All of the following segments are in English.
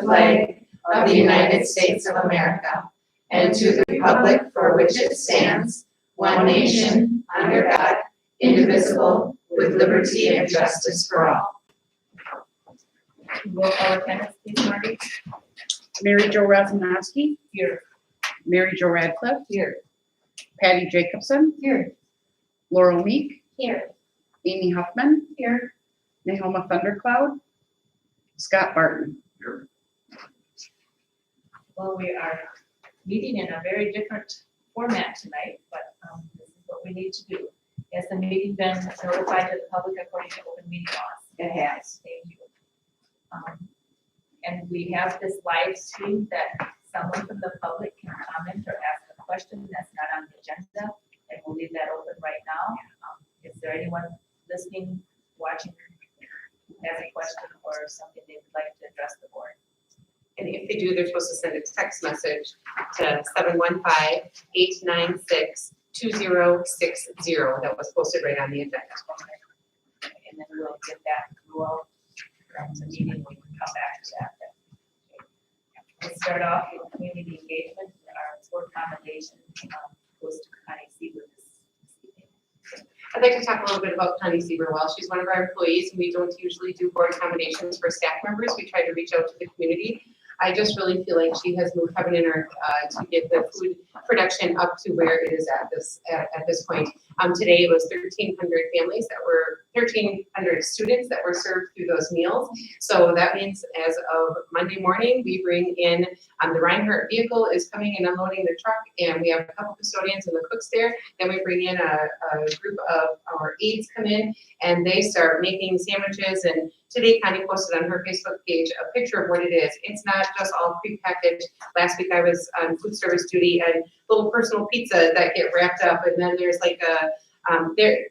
flag of the United States of America and to the republic for which it stands, one nation, under God, indivisible, with liberty and justice for all. Roll call attendance, please, Marty. Mary Jo Razanovsky. Here. Mary Jo Radcliffe. Here. Patty Jacobson. Here. Laurel Meek. Here. Amy Huffman. Here. Nahoma Thundercloud. Scott Barton. Here. Well, we are meeting in a very different format tonight, but this is what we need to do. Has the meeting been notified to the public according to open meeting laws? It has. Thank you. And we have this live stream that someone from the public can comment or ask a question that's not on the agenda, and we'll leave that open right now. Is there anyone listening, watching, who has a question or something they would like to address the board? And if they do, they're supposed to send a text message to 715-896-2060 that was posted right on the agenda. And then we'll get that throughout the meeting. We can come back to that. We'll start off with community engagement. Our board commendation goes to Connie Sieber this evening. I'd like to talk a little bit about Connie Sieberwell. She's one of our employees, and we don't usually do board accommodations for staff members. We try to reach out to the community. I just really feel like she has moved heaven and earth to get the food production up to where it is at this point. Today it was 1,300 students that were served through those meals. So that means as of Monday morning, we bring in the Reinhardt vehicle is coming and unloading the truck, and we have a couple custodians and the cooks there. Then we bring in a group of our aides come in, and they start making sandwiches. And today Connie posted on her Facebook page a picture of what it is. It's not just all prepackaged. Last week I was on food service duty, and little personal pizzas that get wrapped up, and then there's like a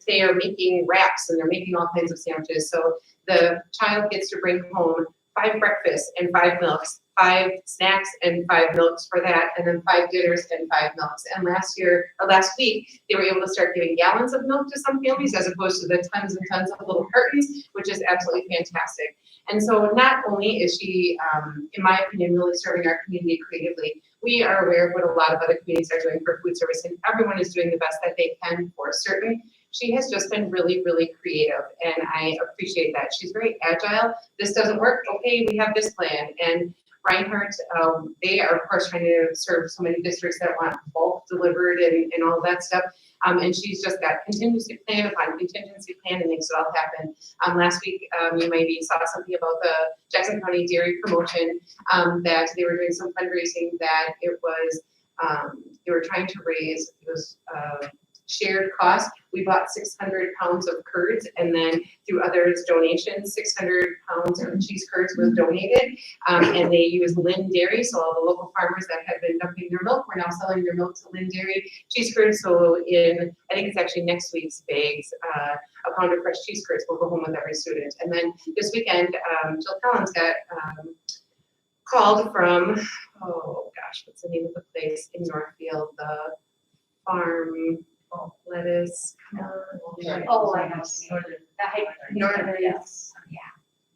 they are making wraps, and they're making all kinds of sandwiches. So the child gets to bring home 5 breakfasts and 5 milks, 5 snacks and 5 milks for that, and then 5 dinners and 5 milks. And last week, they were able to start giving gallons of milk to some families as opposed to the tons and tons of little cartons, which is absolutely fantastic. And so not only is she, in my opinion, really serving our community creatively, we are aware of what a lot of other communities are doing for food service, and everyone is doing the best that they can for certain. She has just been really, really creative, and I appreciate that. She's very agile. This doesn't work. Okay, we have this plan. And Reinhardt, they are, of course, trying to serve so many districts that want bulk delivered and all that stuff. And she's just got contingency plan upon contingency plan and makes it all happen. Last week, you maybe saw something about the Jackson County Dairy Promotion, that they were doing some fundraising that it was, they were trying to raise, it was shared cost. We bought 600 pounds of curds, and then through others' donations, 600 pounds of cheese curds was donated. And they used Lynn Dairy, so all the local farmers that had been dumping their milk were now selling their milk to Lynn Dairy cheese curds. So in, I think it's actually next week's bags, a pound of fresh cheese curds will go home with every student. And then this weekend, Jill Collins got called from, oh gosh, what's the name of the place in Northfield, the farm, lettuce. Oh, I know. Northern, Yes.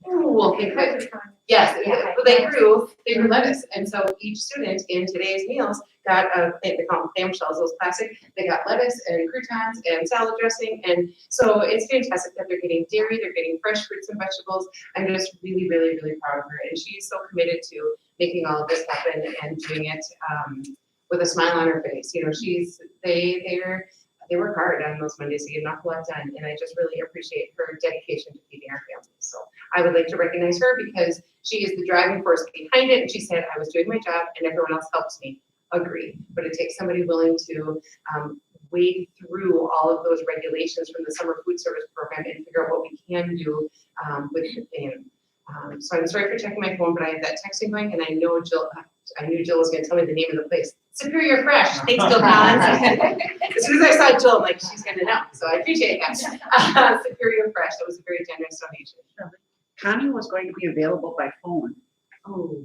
Ooh, okay, good. Yes, but they grew lettuce, and so each student in today's meals got they call them clamshells, those plastic. They got lettuce and croutons and salad dressing, and so it's fantastic that they're getting dairy, they're getting fresh fruits and vegetables. I'm just really, really, really proud of her, and she's so committed to making all of this happen and doing it with a smile on her face. You know, they work hard on those Mondays to get an awful lot done, and I just really appreciate her dedication to feeding our families. So I would like to recognize her because she is the driving force behind it, and she said, I was doing my job and everyone else helps me. Agree, but it takes somebody willing to wade through all of those regulations from the summer food service program and figure out what we can do with the plan. So I'm sorry for checking my phone, but I have that texting going, and I know Jill, I knew Jill was going to tell me the name of the place. Superior Fresh. Thanks, Jill Collins. As soon as I saw Jill, I'm like, she's going to know. So I appreciate that. Superior Fresh. That was a very generous donation. Connie was going to be available by phone. Oh,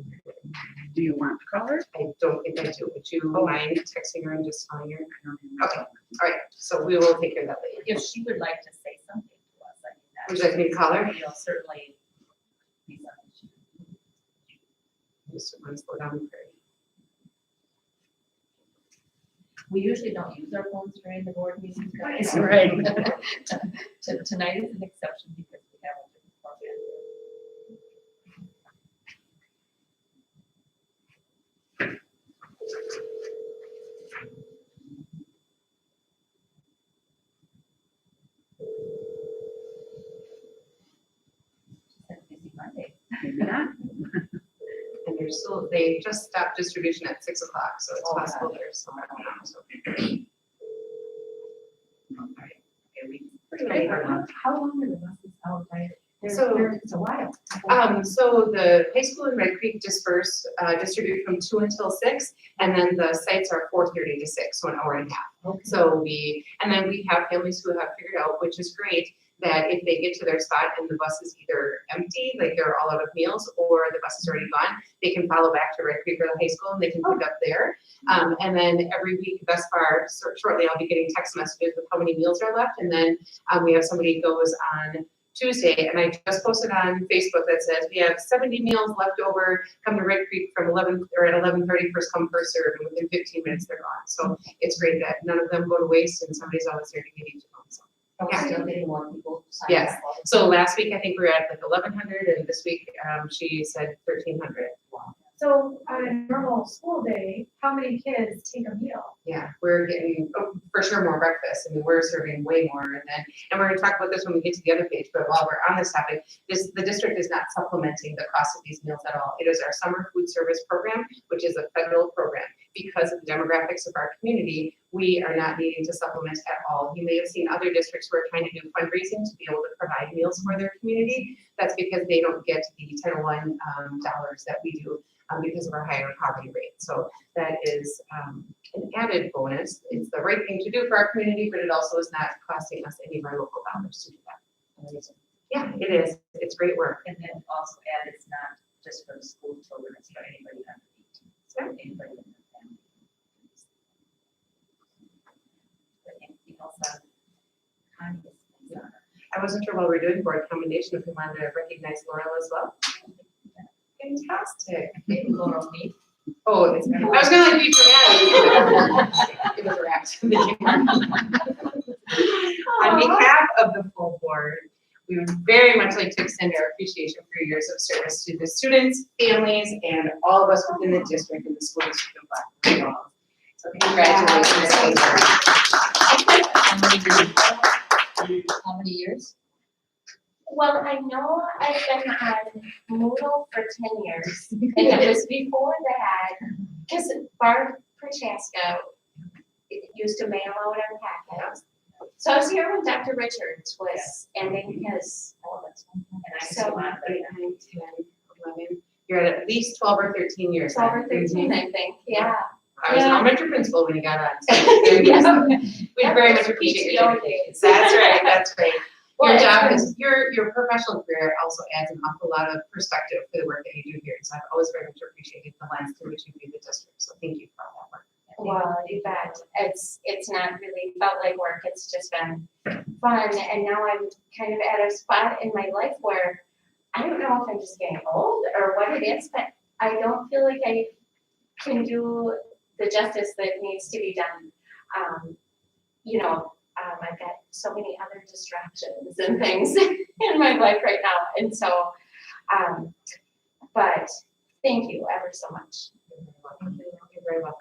Do you want to call her? I don't think I do. Would you mind texting her and just telling her? Okay. All right. So we will take care of that later. If she would like to say something to us, I mean, Would you like me to call her? Certainly be something she Just want to slow down the prayer. We usually don't use our phones during the board meetings, guys. Right. Tonight is an exception because we have a different format. It's a busy Monday. Maybe not. And you're still, they just stopped distribution at 6 o'clock, so it's Oh, possible there's some around now, so. Hey, how long are the buses out, right? So- It's a while. So the high school in Red Creek disperse, distribute from 2 until 6, and then the sites are 4:30 to 6, so an hour and a half. Okay. So and then we have families who have figured out, which is great, that if they get to their spot and the bus is either empty, like they're all out of meals, or the bus is already gone, they can follow back to Red Creek or the high school and they can pick up there. And then every week thus far, shortly I'll be getting text messages with how many meals are left. And then we have somebody goes on Tuesday, and I just posted on Facebook that says we have 70 meals left over. Come to Red Creek from 11 or at 11:30, first come, first serve, and within 15 minutes they're gone. So it's great that none of them go to waste, and somebody's always there to get each of them. So. We're still getting more people sign Yes. up. So last week, I think we were at like 1,100, and this week, she said 1,300. So on a normal school day, how many kids take a meal? Yeah, we're getting, for sure, more breakfast. I mean, we're serving way more, and we're gonna talk about this when we get to the other page, but while we're on this topic, the district is not supplementing the cost of these meals at all. It is our summer food service program, which is a federal program. Because of the demographics of our community, we are not needing to supplement at all. You may have seen other districts who are trying to do fundraising to be able to provide meals for their community. That's because they don't get the Title I dollars that we do because of our higher poverty rate. So that is an added bonus. It's the right thing to do for our community, but it also is not costing us any of our local dollars to do that. Yeah, it is. It's great work. And then also add, it's not just for the school children, it's for anybody under 18. So anybody in the family. But anything else on Connie's? I wasn't sure while we were doing board commendation if we wanted to recognize Laurel as well. Fantastic. Maybe Laurel me. Oh, I was gonna like be dramatic. It was wrapped. On behalf of the full board, we would very much like to extend our appreciation for your years of service to the students, families, and all of us within the district and the school district of Blackburn Falls. So congratulations. How many years? Well, I know I've been on Moodle for 10 years, and it was before that, because Barb Prochaska used to mail out our packets. So I was here when Dr. Richards was ending his, And I So, still on, 8, 9, 10, 11. You're at least 12 or 13 years. 12 or 13, I think, yeah. I was an elementary principal when you got on. So there you go. We very much appreciate your PTO dedication. days. That's right, that's right. Well, Your it's job been- is, your professional career also adds an awful lot of perspective for the work that you do here. So I've always very much appreciated the lens through which you view the district. So thank you for all that work. Well, you bet. It's not really felt like work. It's just been fun. And now I'm kind of at a spot in my life where I don't know if I'm just getting old or what it is, but I don't feel like I can do the justice that needs to be done. I've got so many other distractions and things in my life right now. And so, but thank you ever so much. You're very welcome.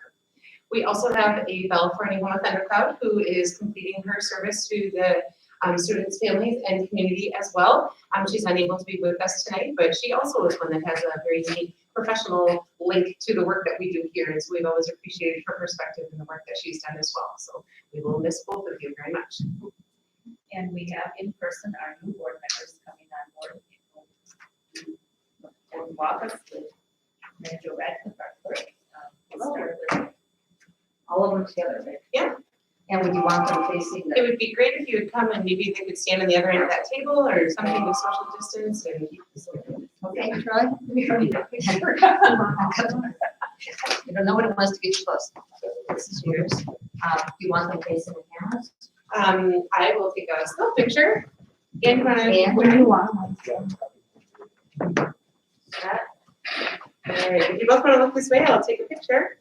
We also have a bell for anyone with Thundercloud who is completing her service to the students, families, and community as well. She's unable to be with us tonight, but she also is one that has a very unique professional link to the work that we do here. And so we've always appreciated her perspective and the work that she's done as well. So we will miss both of you very much. And we have in person our new board members coming on board. We'll walk us with Manager Radcliffe, our clerk. We'll start with All of them together, right? Yeah. And would you want them facing It the, would be great if you would come and maybe they could stand on the other end of that table or something with social distance and. okay, Troy? You don't know what it was to get you close. This is yours. Do you want them facing the cameras? I will take a still picture. And And when you want. All right, if you both want to look this way, I'll take a picture.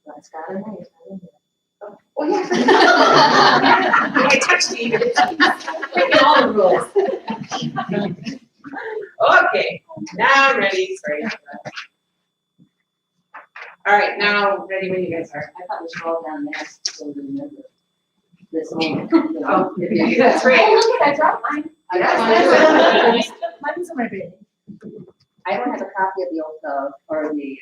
Let's got it. Oh, yeah. I touched you. Breaking all the rules. Okay, now I'm ready. Sorry. All right, now ready when you guys are. I thought we should all down there, so we remember this moment. Oh, that's Oh, right. look at, I dropped mine. Yes. Mine's in my bag. I don't have a copy of the oath of, or the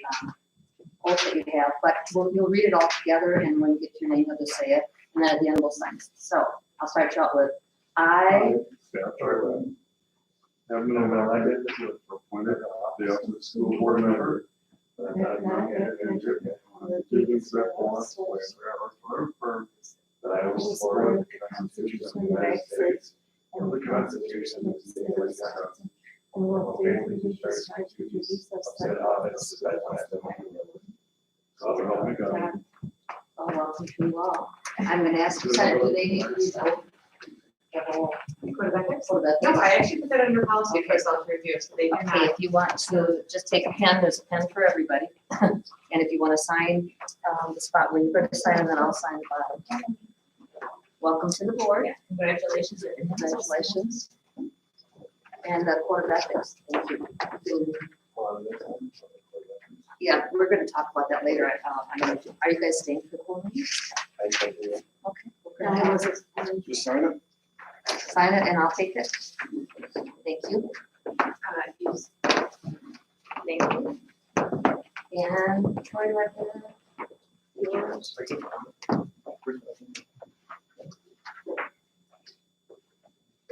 oath that you have, but you'll read it all together, and when you get your name, you'll just say it, and then at the end we'll sign it. So I'll start you out with, I, Have been elected to appointed the office of school board member. That I have not yet entered into duly set forms or firm that I will support the Constitution of the United States and the Constitution of the State of Wisconsin. And will faithfully discharge my duties of said office as I can. So help me God. oh, welcome to you all. I'm gonna ask you, Senate, do they need to read the oath? No, I actually put that under policy for self review, so they can Okay, have. if you want to just take a pen, there's a pen for everybody. And if you want to sign the spot where you're going to sign, and then I'll sign the bottom. Welcome to the board. Congratulations. Congratulations. And the Court of Ethics. Thank you. Yeah, we're going to talk about that later. Are you guys staying for the whole meeting? Okay. we're gonna have- Just sign it. Sign it and I'll take it. Thank you. Use. Thank you. And Troy, do I have yours?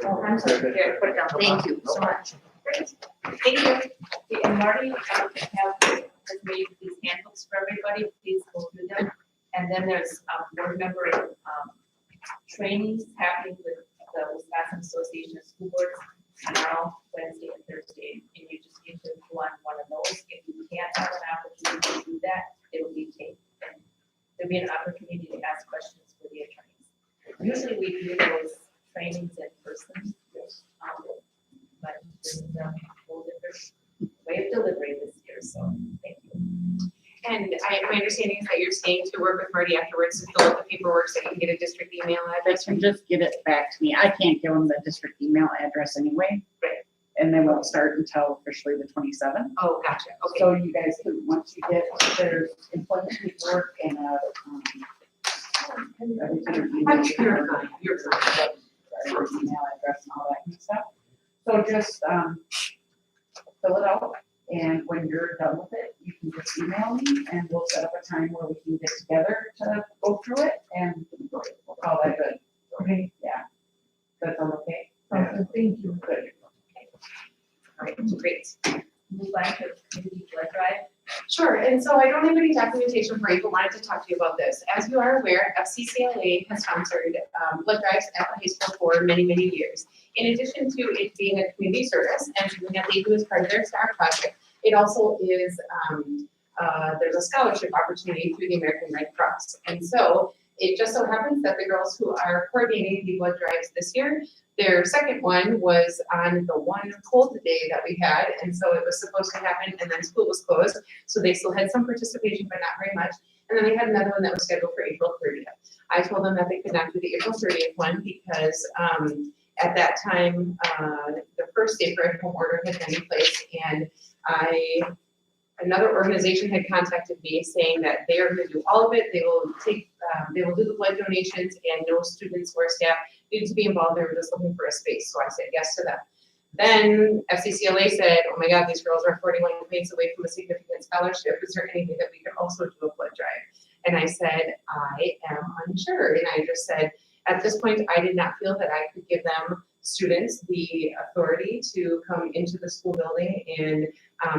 Oh, I'm sorry, here, put it down. Thank you so much. Thank you. Okay, and Marty, has made these handbooks for everybody, please go through them. And then there's, board member, trainings happening with the Wisconsin Association of School Boards tomorrow, Wednesday and Thursday. And you just need to go on one of those. If you can't have an opportunity to do that, it will be taped. And there'll be an opportunity to ask questions for the attorneys. Usually we do those trainings in person. But there's a whole different way of delivery this year, so thank you. And my understanding is that you're staying to work with Marty afterwards to fill out the paperwork so you can get a district email address. They can just get it back to me. I can't give them the district email address anyway. Right. And they won't start until officially the 27th. Oh, gotcha, okay. So you guys can, once you get their employment paperwork and I'm sure you're fine. Email address and all that kind of stuff. So just fill it out, and when you're done with it, you can just email me, and we'll set up a time where we can get together to go through it, and we'll call that good. Okay, Yeah. That's all okay? thank you. Good. All right, great. Move on to community blood drive. Sure, and so I don't have any documentation for you, but wanted to talk to you about this. As you are aware, FCCLA has sponsored blood drives at the high school for many, many years. In addition to it being a community service and something that they do as part of their STAR project, it also is, there's a scholarship opportunity through the American Red Cross. And so it just so happens that the girls who are coordinating the blood drives this year, their second one was on the one cold day that we had, and so it was supposed to happen, and then school was closed, so they still had some participation, but not very much. And then they had another one that was scheduled for April 30th. I told them that they could not do the April 30th one because at that time, the first safeguard home order had been in place, and another organization had contacted me saying that they are going to do all of it. They will do the blood donations, and no students or staff needed to be involved. They were just looking for a space. So I said yes to them. Then FCCLA said, oh my God, these girls are 41 points away from a significant scholarship. Is there anything that we could also do a blood drive? And I said, I am unsure. And I just said, at this point, I did not feel that I could give them students the authority to come into the school building and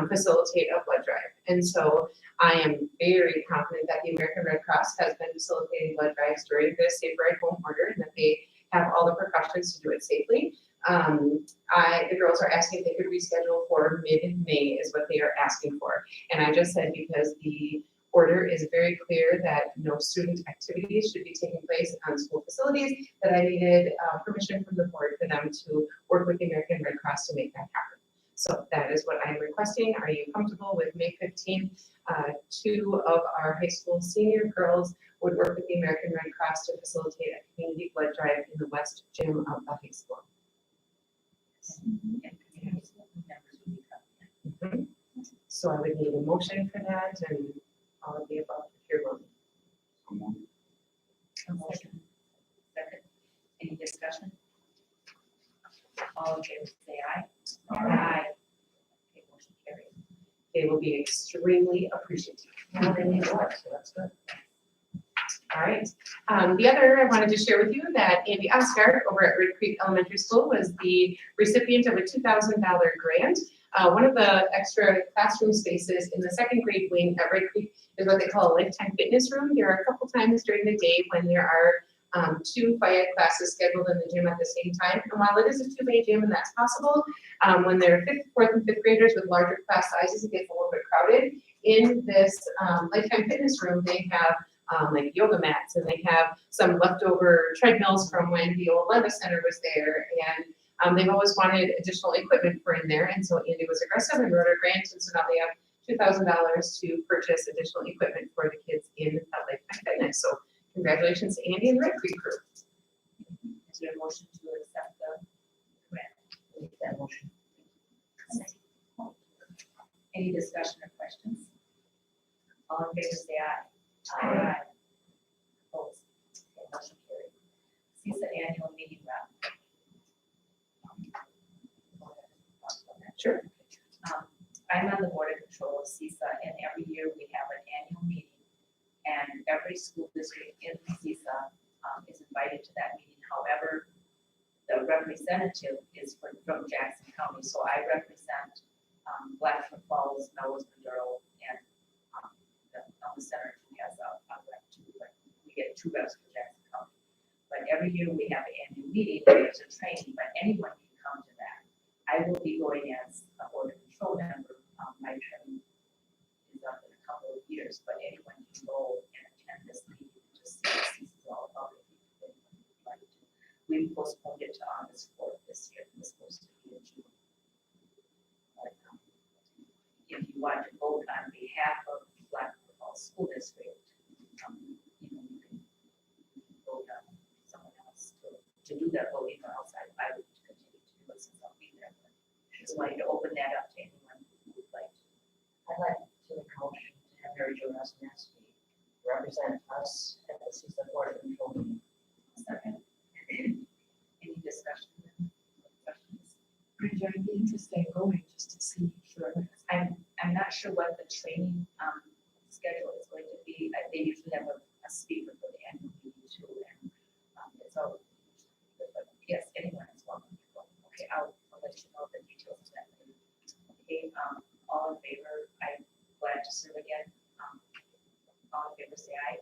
facilitate a blood drive. And so I am very confident that the American Red Cross has been facilitating blood drives during this Safe Ride Home order, and that they have all the precautions to do it safely. The girls are asking if they could reschedule for mid-May is what they are asking for. And I just said, because the order is very clear that no student activities should be taking place on school facilities, that I needed permission from the board for them to work with the American Red Cross to make that happen. So that is what I'm requesting. Are you comfortable with May 15th? 2 of our high school senior girls would work with the American Red Cross to facilitate a community blood drive in the west gym of the high school. And community school members will be coming. So I would need a motion for that and all of the above if you're willing. A motion. Second. Any discussion? All in favor, say aye. Aye. Okay, motion carried. They will be extremely appreciative. Now they need So that's good. All right. The other, I wanted to share with you that Andy Oscar over at Red Creek Elementary School was the recipient of a $2,000 grant. One of the extra classroom spaces in the second grade wing at Red Creek is what they call a lifetime fitness room. There are a couple times during the day when there are 2 FIAD classes scheduled in the gym at the same time. And while it is a 2-bay gym and that's possible, when there are 5th, 4th, and 5th graders with larger class sizes, it gets a little bit crowded. In this lifetime fitness room, they have like yoga mats, and they have some leftover treadmills from when the old Levis Center was there. And they've always wanted additional equipment for in there. And so Andy was aggressive and wrote a grant. And so now they have $2,000 to purchase additional equipment for the kids in lifetime fitness. So congratulations to Andy and the Red Creek crew. Is there a motion to accept the grant? Make that motion. Any discussion or questions? All in favor, say aye. Aye. Opposed? Okay, motion carried. CISA annual meeting rep. Sure. I'm on the board of control of CISA, and every year we have an annual meeting. And every school district in CISA is invited to that meeting. However, the representative is from Jackson County, so I represent Blackfoot Falls, Melrose, Maduro, and the Center has a rep too, but we get 2 reps for Jackson County. But every year we have an annual meeting, there's a training, but anyone can come to that. I will be going as a board of control member. My training is up in a couple of years, but anyone can go and attend this meeting and just see what this is all about. If anyone would like to. We postponed it to August 4th this year. It was supposed to be in June. But, if you want to vote on behalf of Blackfoot Falls School District, you can vote on someone else to do that voting, or else I would continue to do it since I'll be there. But just wanted to open that up to anyone who would like to. I'd like to make a motion to have Mary Jo Rosnowski represent us at the CISA Board of Control meeting. Second. Any discussion? Questions? I'd be interested in going just to see. Sure. I'm not sure what the training schedule is going to be. They usually have a speaker for the annual meeting too, and it's all. But yes, anyone is welcome to go. Okay, I'll let you know the details of that later. Okay, all in favor? I'm glad to serve again. All in favor, say aye.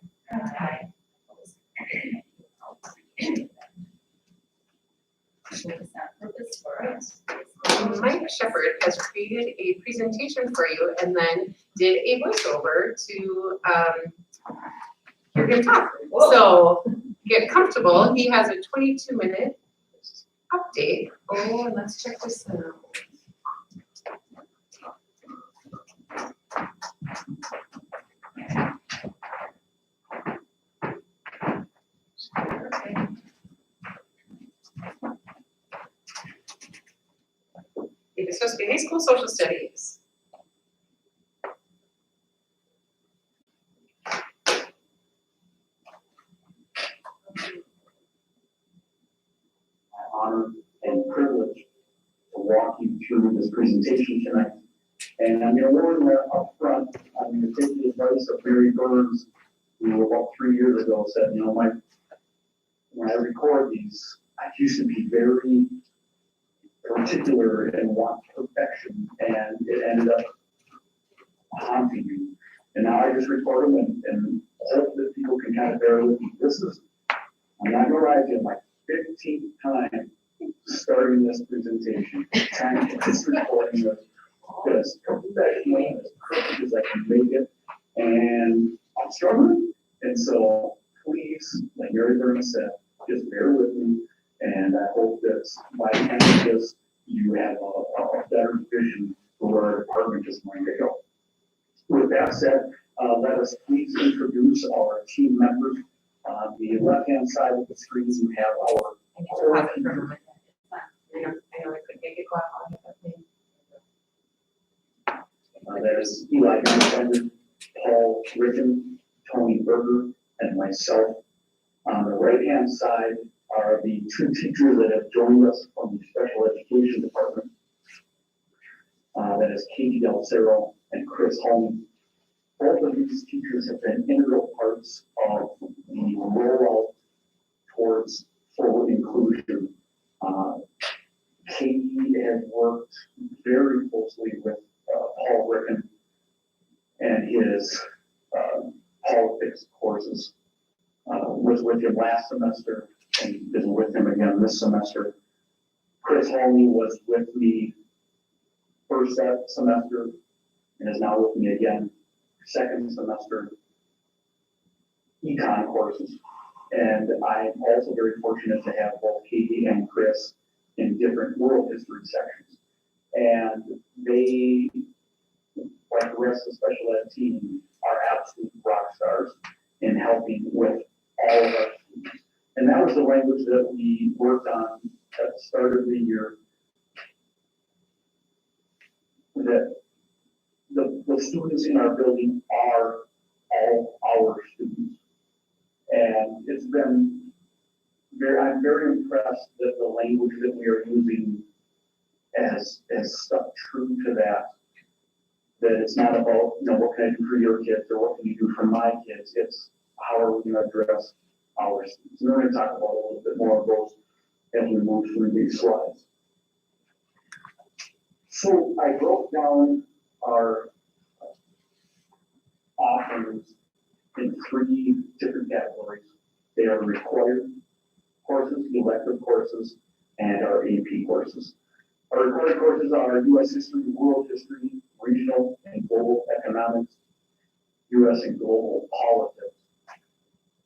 Aye. Opposed? I'll appreciate that. So it's not purpose for us. Mike Shepard has created a presentation for you and then did a voiceover to hear him talk. So get comfortable. He has a 22-minute update. Oh, and let's check this out. It is supposed to be high school social studies. Honor and privilege to walk you through this presentation tonight. And I'm going to warn you up front, I'm going to take the advice of Barry Burns, who about 3 years ago said, you know, when I record these, I used to be very particular and want perfection, and it ended up haunting me. And now I just record them and hope that people can kind of bear with me. This is, I'm not gonna lie to you, my 15th time starting this presentation, trying to get this recording as professional and as perfect as I can make it. And I'm struggling. And so please, like Mary Verna said, just bear with me. And I hope that by the end of this, you have a better vision for where our department is going to go. With that said, let us please introduce our team members. On the left-hand side of the screen, you have our. I need to pause it for a moment. I know I couldn't make it go out on it, but That is Eli Alexander, Paul Ricken, Tony Berger, and myself. On the right-hand side are the two teachers that have joined us from the special education department. That is Katie Del Cerro and Chris Holman. Both of these teachers have been integral parts of the rollout towards full inclusion. Katie has worked very closely with Paul Ricken and his politics courses. Was with him last semester and is with him again this semester. Chris Holman was with me first semester and is now with me again second semester econ courses. And I'm also very fortunate to have both Katie and Chris in different world history sections. And they, like the rest of the special ed team, are absolute rock stars in helping with all of our students. And that was the language that we worked on at the start of the year. That the students in our building are all our students. And it's been I'm very impressed that the language that we are using has stuck true to that. That it's not about, what can I do for your kids or what can you do for my kids? It's how are we going to address our students? And we're going to talk about a little bit more of those as we move through these slides. So I broke down our offerings in 3 different categories. They are required courses, elective courses, and our AP courses. Our required courses are U.S. history, world history, regional and global economics, U.S. and global politics.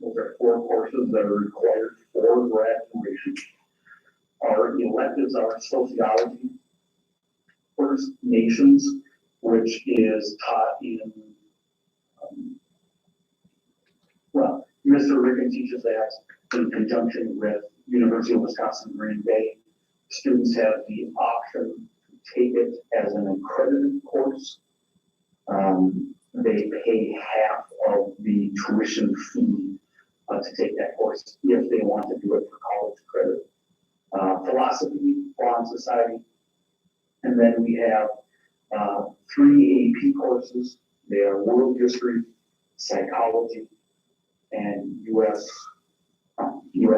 Those are 4 courses that are required for graduation. Our electives are sociology, First Nations, which is taught in, Mr. Ricken teaches that in conjunction with University of Wisconsin Green Bay. Students have the option to take it as an accredited course. They pay half of the tuition fee to take that course if they want to do it for college credit. Philosophy, Law and Society, and then we have 3 AP courses. They are World History, Psychology, and U.S.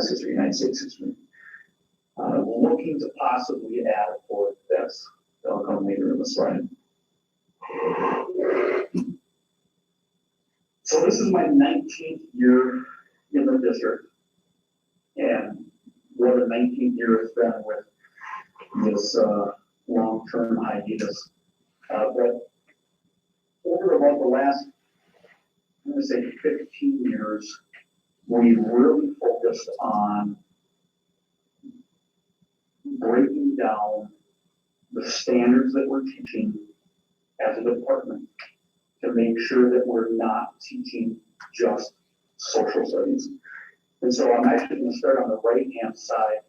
History, United States History. Looking to possibly add a 4th test. That'll come later in the slide. So this is my 19th year in the district. And what a 19th year has been with this long-term hiatus. But over about the last, I'm going to say 15 years, we really focused on breaking down the standards that we're teaching as a department to make sure that we're not teaching just social studies. And so I'm actually going to start on the right-hand side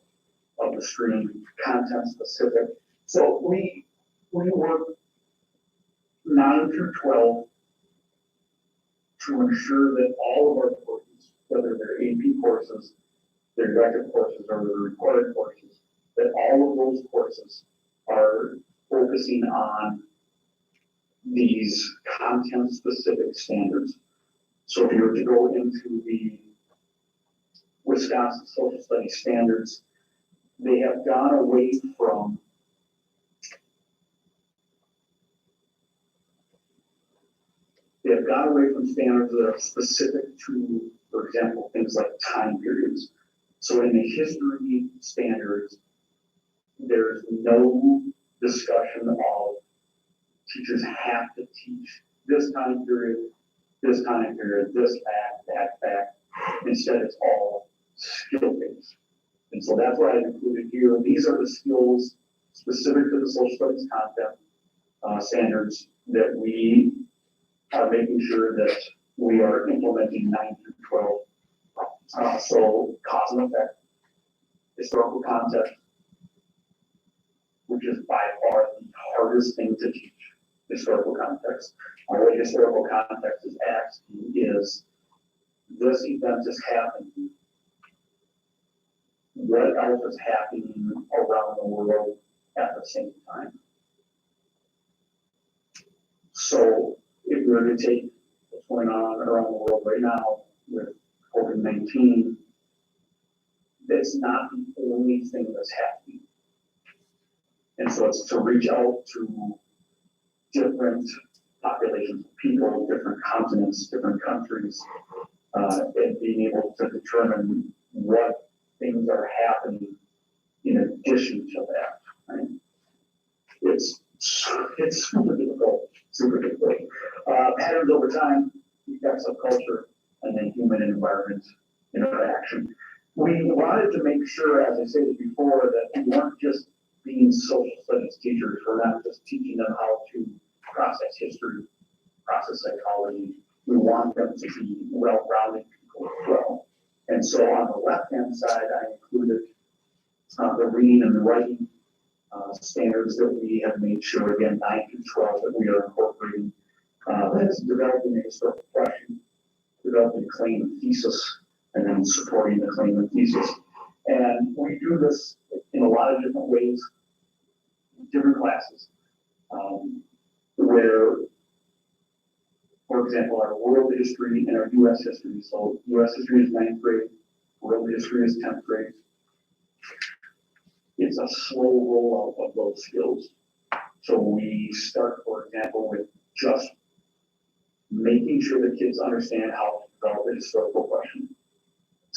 of the screen, content specific. So we work 9 through 12 to ensure that all of our courses, whether they're AP courses, their elective courses, or the required courses, that all of those courses are focusing on these content-specific standards. So if you were to go into the Wisconsin Social Studies standards, they have gone away from standards that are specific to, for example, things like time periods. So in the history standards, there's no discussion of teachers have to teach this time period this time period, this fact, that fact. Instead, it's all skill-based. And so that's what I've included here. These are the skills specific to the social studies content standards that we are making sure that we are implementing 9 through 12. So cause and effect, historical context, which is by far the hardest thing to teach, historical context. The way historical context is asking is, this event is happening. What else is happening around the world at the same time? So if we were to take what's going on around the world right now with COVID-19, that's not the only thing that's happening. And so it's to reach out to different populations of people, different continents, different countries, and being able to determine what things are happening in addition to that, right? It's super difficult, super difficult. Patterns over time, effects of culture, and then human and environment interaction. We wanted to make sure, as I said before, that we weren't just being social studies teachers. We're not just teaching them how to process history, process psychology. We want them to be well-rounded people as well. And so on the left-hand side, I included the reading and the writing standards that we have made sure, again, 9 through 12, that we are incorporating. That's developing a historical question, developing a claim and thesis, and then supporting the claim and thesis. And we do this in a lot of different ways, different classes, where, for example, our world history and our U.S. history. So U.S. history is 9th grade, world history is 10th grade. It's a slow rollout of those skills. So we start, for example, with just making sure the kids understand how to develop a historical question.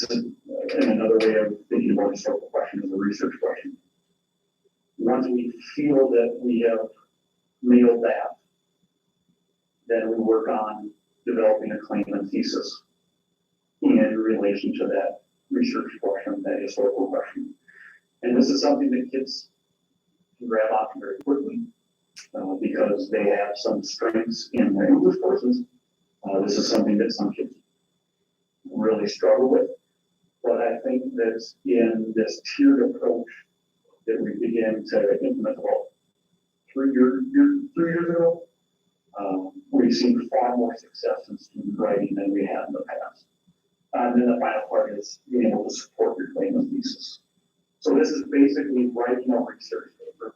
And another way of thinking about a historical question is a research question. Once we feel that we have nailed that, then we work on developing a claim and thesis in relation to that research question, that historical question. And this is something that kids can grab onto very quickly because they have some strengths in their English courses. This is something that some kids really struggle with. But I think that in this tiered approach that we began to implement about 3 years ago, we've seen far more success in student writing than we had in the past. And then the final part is being able to support your claim and thesis. So this is basically writing a research paper,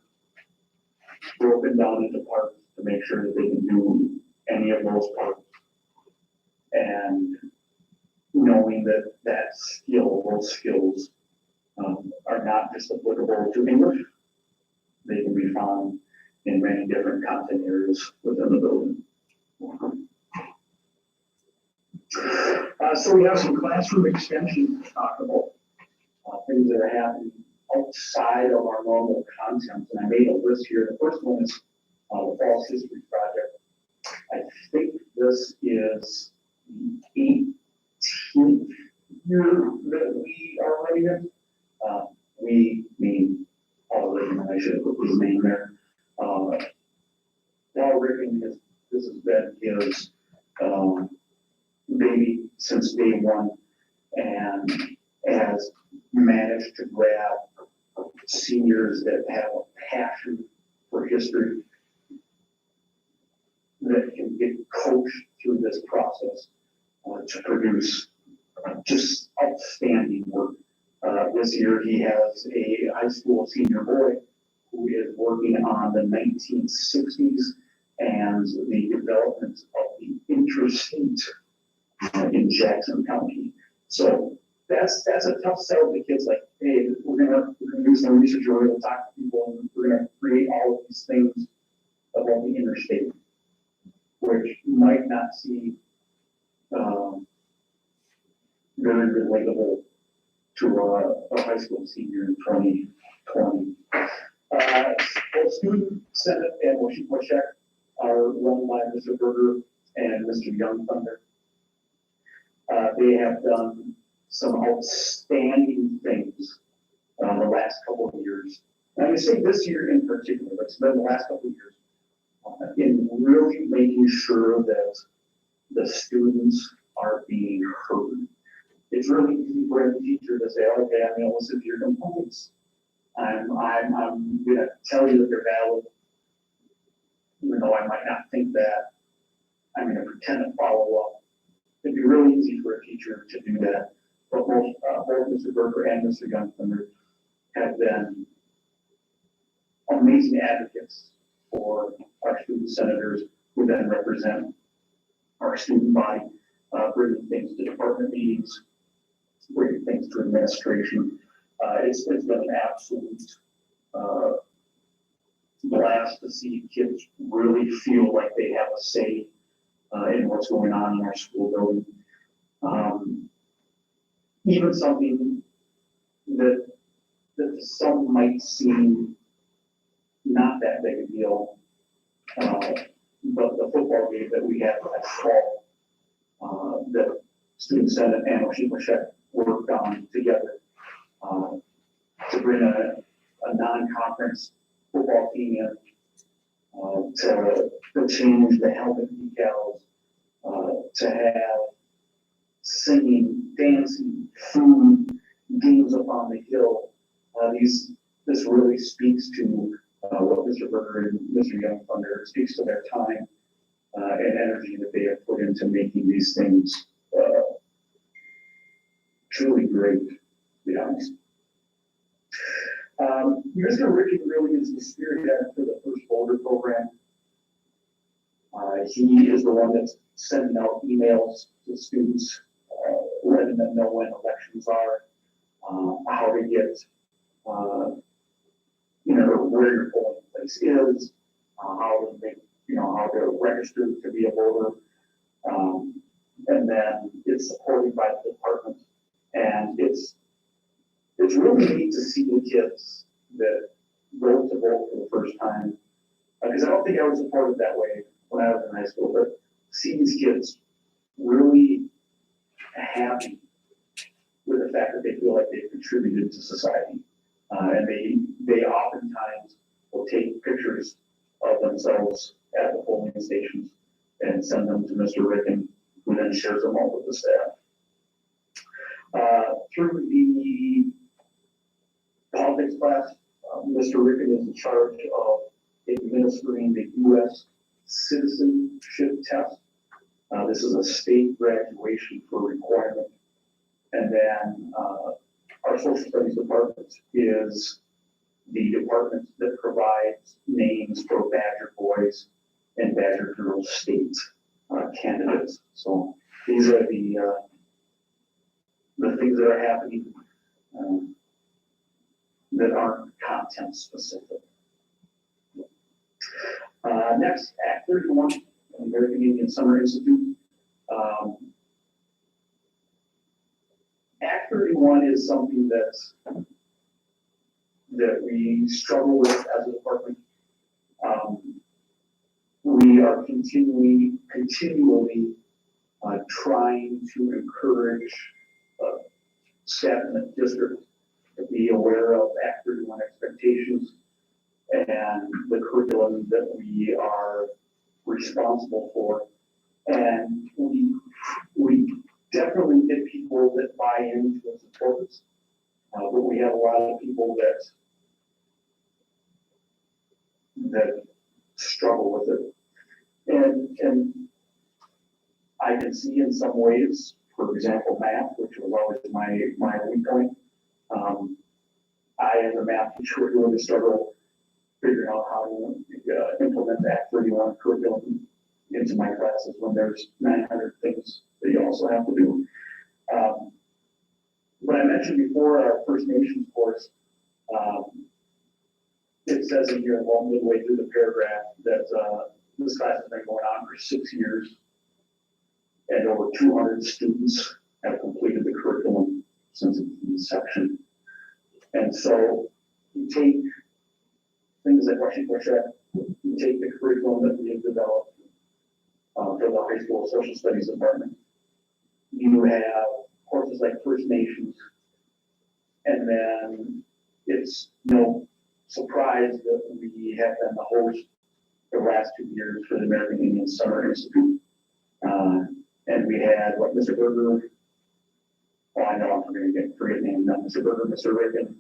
broken down into parts to make sure that they can do any of those parts. And knowing that that skill, those skills, are not just applicable to English, they can be found in many different content areas within the building. So we have some classroom extensions to talk about, things that are happening outside of our normal content. And I made a list here. The first one is the False History Project. I think this is the 18th year that we are running it. We mean Paul Rickman, I should have put his name there. Paul Rickman, this has been his baby since day one, and has managed to grab seniors that have a passion for history, that can get coached through this process to produce just outstanding work. This year he has a high school senior boy who is working on the 1960s and the development of the interstate in Jackson County. So that's a tough sell to kids. Like, hey, we're gonna do some research, we're gonna talk to people, and we're gonna create all of these things about the interstate, which might not seem very relatable to a high school senior in 2020. Both Student Senate and Washington are run by Mr. Berger, and Mr. Young Thunder. They have done some outstanding things the last couple of years. And I say this year in particular, but it's been the last couple of years, in really making sure that the students are being heard. It's really easy for any teacher to say, okay, I'm gonna listen to your complaints. I'm gonna tell you that they're valid, even though I might not think that. I'm gonna pretend to follow up. It'd be really easy for a teacher to do that, but both Mr. Berger and Mr. Gunther have been amazing advocates for our student senators who then represent our student body, bringing things to department meetings, bringing things to administration. It's been an absolute blast to see kids really feel like they have a say in what's going on in our school building. Even something that some might seem not that big a deal, but the football game that we had last fall, that Student Senate and Oshie worked on together to bring a non-conference football team in, to change the helmet decals, to have singing, dancing, food, games up on the hill. This really speaks to what Mr. Berger and Mr. Young Thunder speaks to their time and energy that they have put into making these things truly great, to be honest. Mr. Ricky really is the spearhead for the first voter program. He is the one that's sending out emails to students, letting them know when elections are, how to get, where your polling place is, how to make, how to register to be a voter. And then it's supported by the department. And it's really neat to see the kids that go to vote for the first time. Because I don't think I was supported that way when I was in high school, but see these kids really happy with the fact that they feel like they've contributed to society. And they oftentimes will take pictures of themselves at the polling stations and send them to Mr. Ricken, who then shares them all with the staff. Through the politics class, Mr. Ricken is in charge of administering the U.S. citizenship test. This is a state graduation for requirement. And then our social studies department is the department that provides names for Badger Boys and Badger Girls state candidates. So these are the things that are happening that aren't content specific. Next, Act 31, American Indian Summer Institute. Act 31 is something that we struggle with as a department. We are continually trying to encourage staff in the district to be aware of Act 31 expectations and the curriculum that we are responsible for. And we definitely get people that buy into and support us, but we have a lot of people that struggle with it. And I can see in some ways, for example, math, which was always my weak point. I, as a math teacher, would really struggle figuring out how to implement Act 31 curriculum into my classes when there's 900 things that you also have to do. But I mentioned before our First Nations course, it says in here along midway through the paragraph that this class has been going on for 6 years and over 200 students have completed the curriculum since its inception. And so you take things like Oshie, you take the curriculum that we have developed, for the high school social studies department. You have courses like First Nations, and then it's no surprise that we have been the host the last 2 years for the American Indian Summer Institute. And we had what Mr. Berger, oh, I know I'm forget name, not Mr. Berger, Mr. Ricken,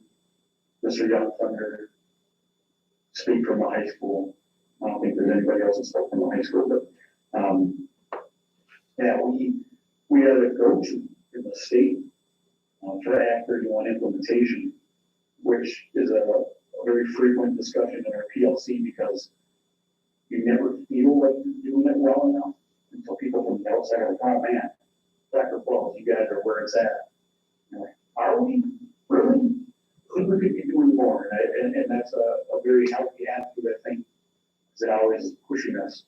Mr. Young Thunder speak from the high school. I don't think there's anybody else that spoke from the high school, but yeah, we are the go-to in the state for Act 31 implementation, which is a very frequent discussion in our PLC because you never feel like you're doing it well enough until people from the outside are like, oh man, Dr. Wells, you guys are where it's at. You're like, are we really? I think we could be doing more, and that's a very healthy attitude, I think, because it always is pushing us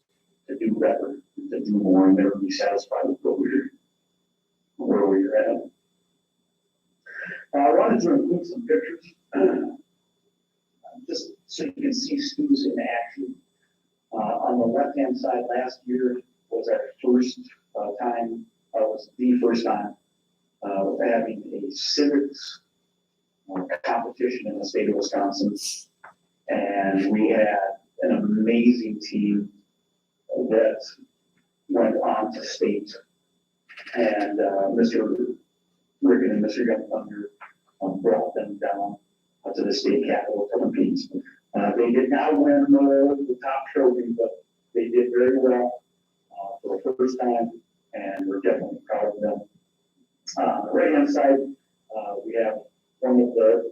to do better, to do more, and never be satisfied with where we're at. I wanted to include some pictures, just so you can see students in action. On the left-hand side, last year was our first time, was the first time having a civics competition in the state of Wisconsin. And we had an amazing team that went on to state. And Mr. Ricken and Mr. Young Thunder brought them down to the state capitol to compete. They did not win the top trophy, but they did very well for the first time, and we're definitely proud of them. On the right-hand side, we have one of the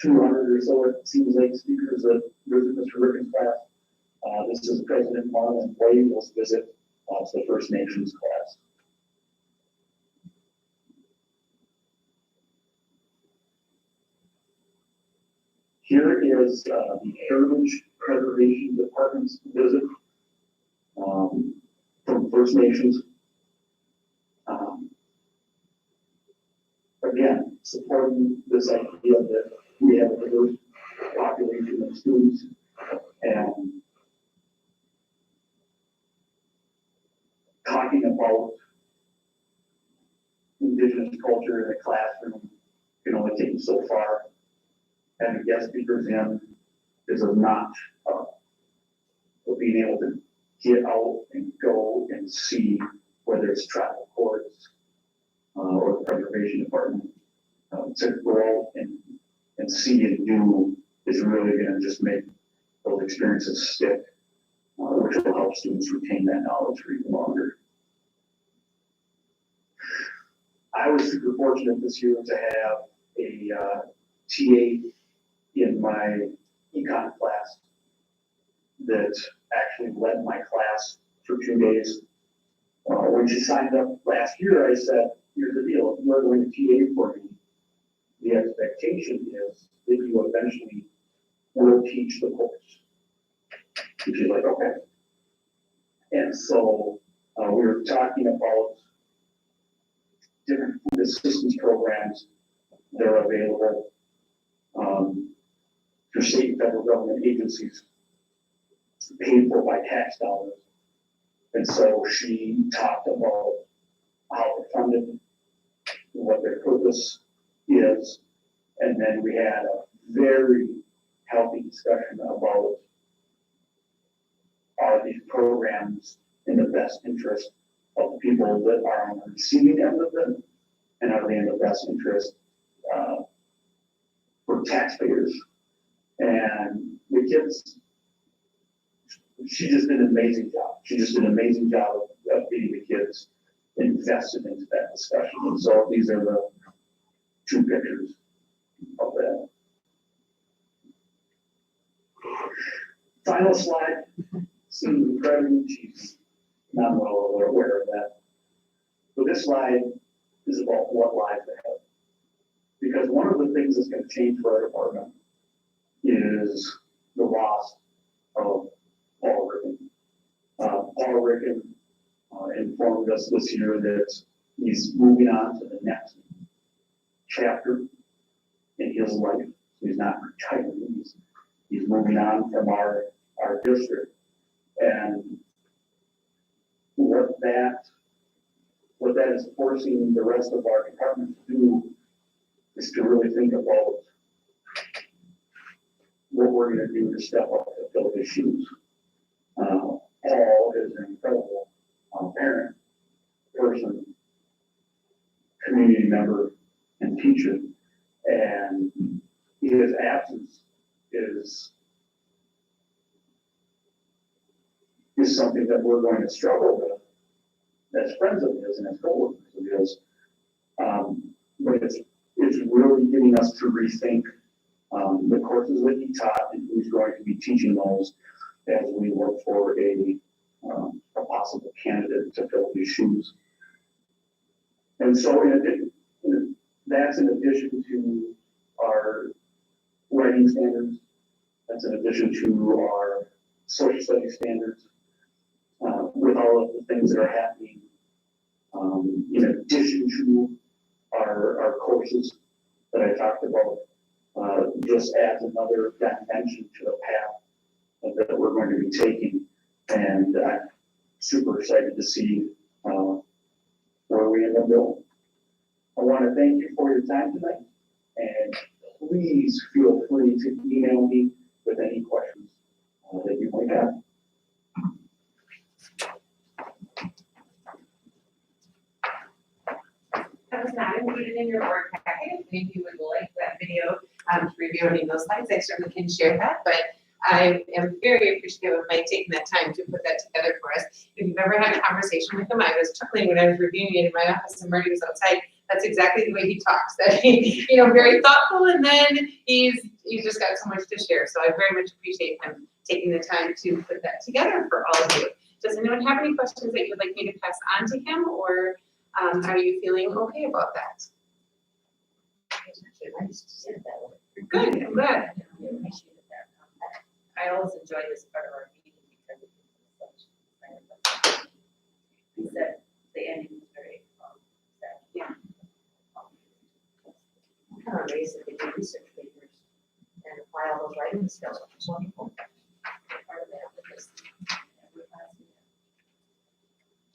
200 or so, it seems like, speakers that visit Mr. Ricken's class. This is President Marlon Williams' visit to the First Nations class. Here is the Heritage Preservation Department's visit from First Nations. Again, supporting this idea that we have a diverse population of students and talking about Indigenous culture in the classroom can only take you so far. And guest speakers in is a notch up. But being able to get out and go and see whether it's tribal courts or the preservation department, to go and see and do is really going to just make those experiences stick, which will help students retain that knowledge for even longer. I was super fortunate this year to have a TA in my econ class that actually led my class for 2 days. When she signed up last year, I said, here's the deal, if you are going to TA for me, the expectation is that you eventually will teach the course. And she's like, okay. And so we were talking about different food assistance programs that are available through state and federal government agencies paid for by tax dollars. And so she talked about how they're funded, what their purpose is, and then we had a very healthy discussion about are these programs in the best interest of the people that are on the receiving end of them, and are they in the best interest for taxpayers. And the kids, she just did an amazing job. She just did an amazing job of getting the kids invested into that discussion. And so these are the 2 pictures of that. Final slide. Seems incredible. She's not well aware of that. But this slide is about what lies ahead. Because one of the things that's going to change for our department is the loss of Paul Ricken. Paul Ricken informed us this year that he's moving on to the next chapter in his life. So he's not retiring, he's moving on from our district. And what that is forcing the rest of our department to do is to really think about what we're gonna do to step up to fill his shoes. Paul is an incredible parent, person, community member, and teacher, and his absence is something that we're going to struggle with as friends of his and as coworkers of his. But it's really getting us to rethink the courses that he taught and who's going to be teaching those as we look for a possible candidate to fill these shoes. And so that's in addition to our writing standards, that's in addition to our social studies standards, with all of the things that are happening, in addition to our courses that I talked about, just adds another dimension to the path that we're going to be taking. And I'm super excited to see where we end up going. I want to thank you for your time tonight, and please feel free to email me with any questions that you might have. That was not included in your board packet. If you would like that video to review any of those slides, I certainly can share that. But I am very appreciative of Mike taking that time to put that together for us. If you've ever had a conversation with him, I was chuckling when I was reviewing it in my office and Marty was outside. That's exactly the way he talks. That he, very thoughtful, and then he's just got so much to share. So I very much appreciate him taking the time to put that together for all of you. Does anyone have any questions that you'd like me to pass on to him, or are you feeling okay about that? Good, I'm glad. I always enjoy this part of our meeting because it gives us such, he said the ending was very, sad. Yeah. I'm kind of amazed that they do research papers and apply all those writing skills, which is wonderful. Part of that because every class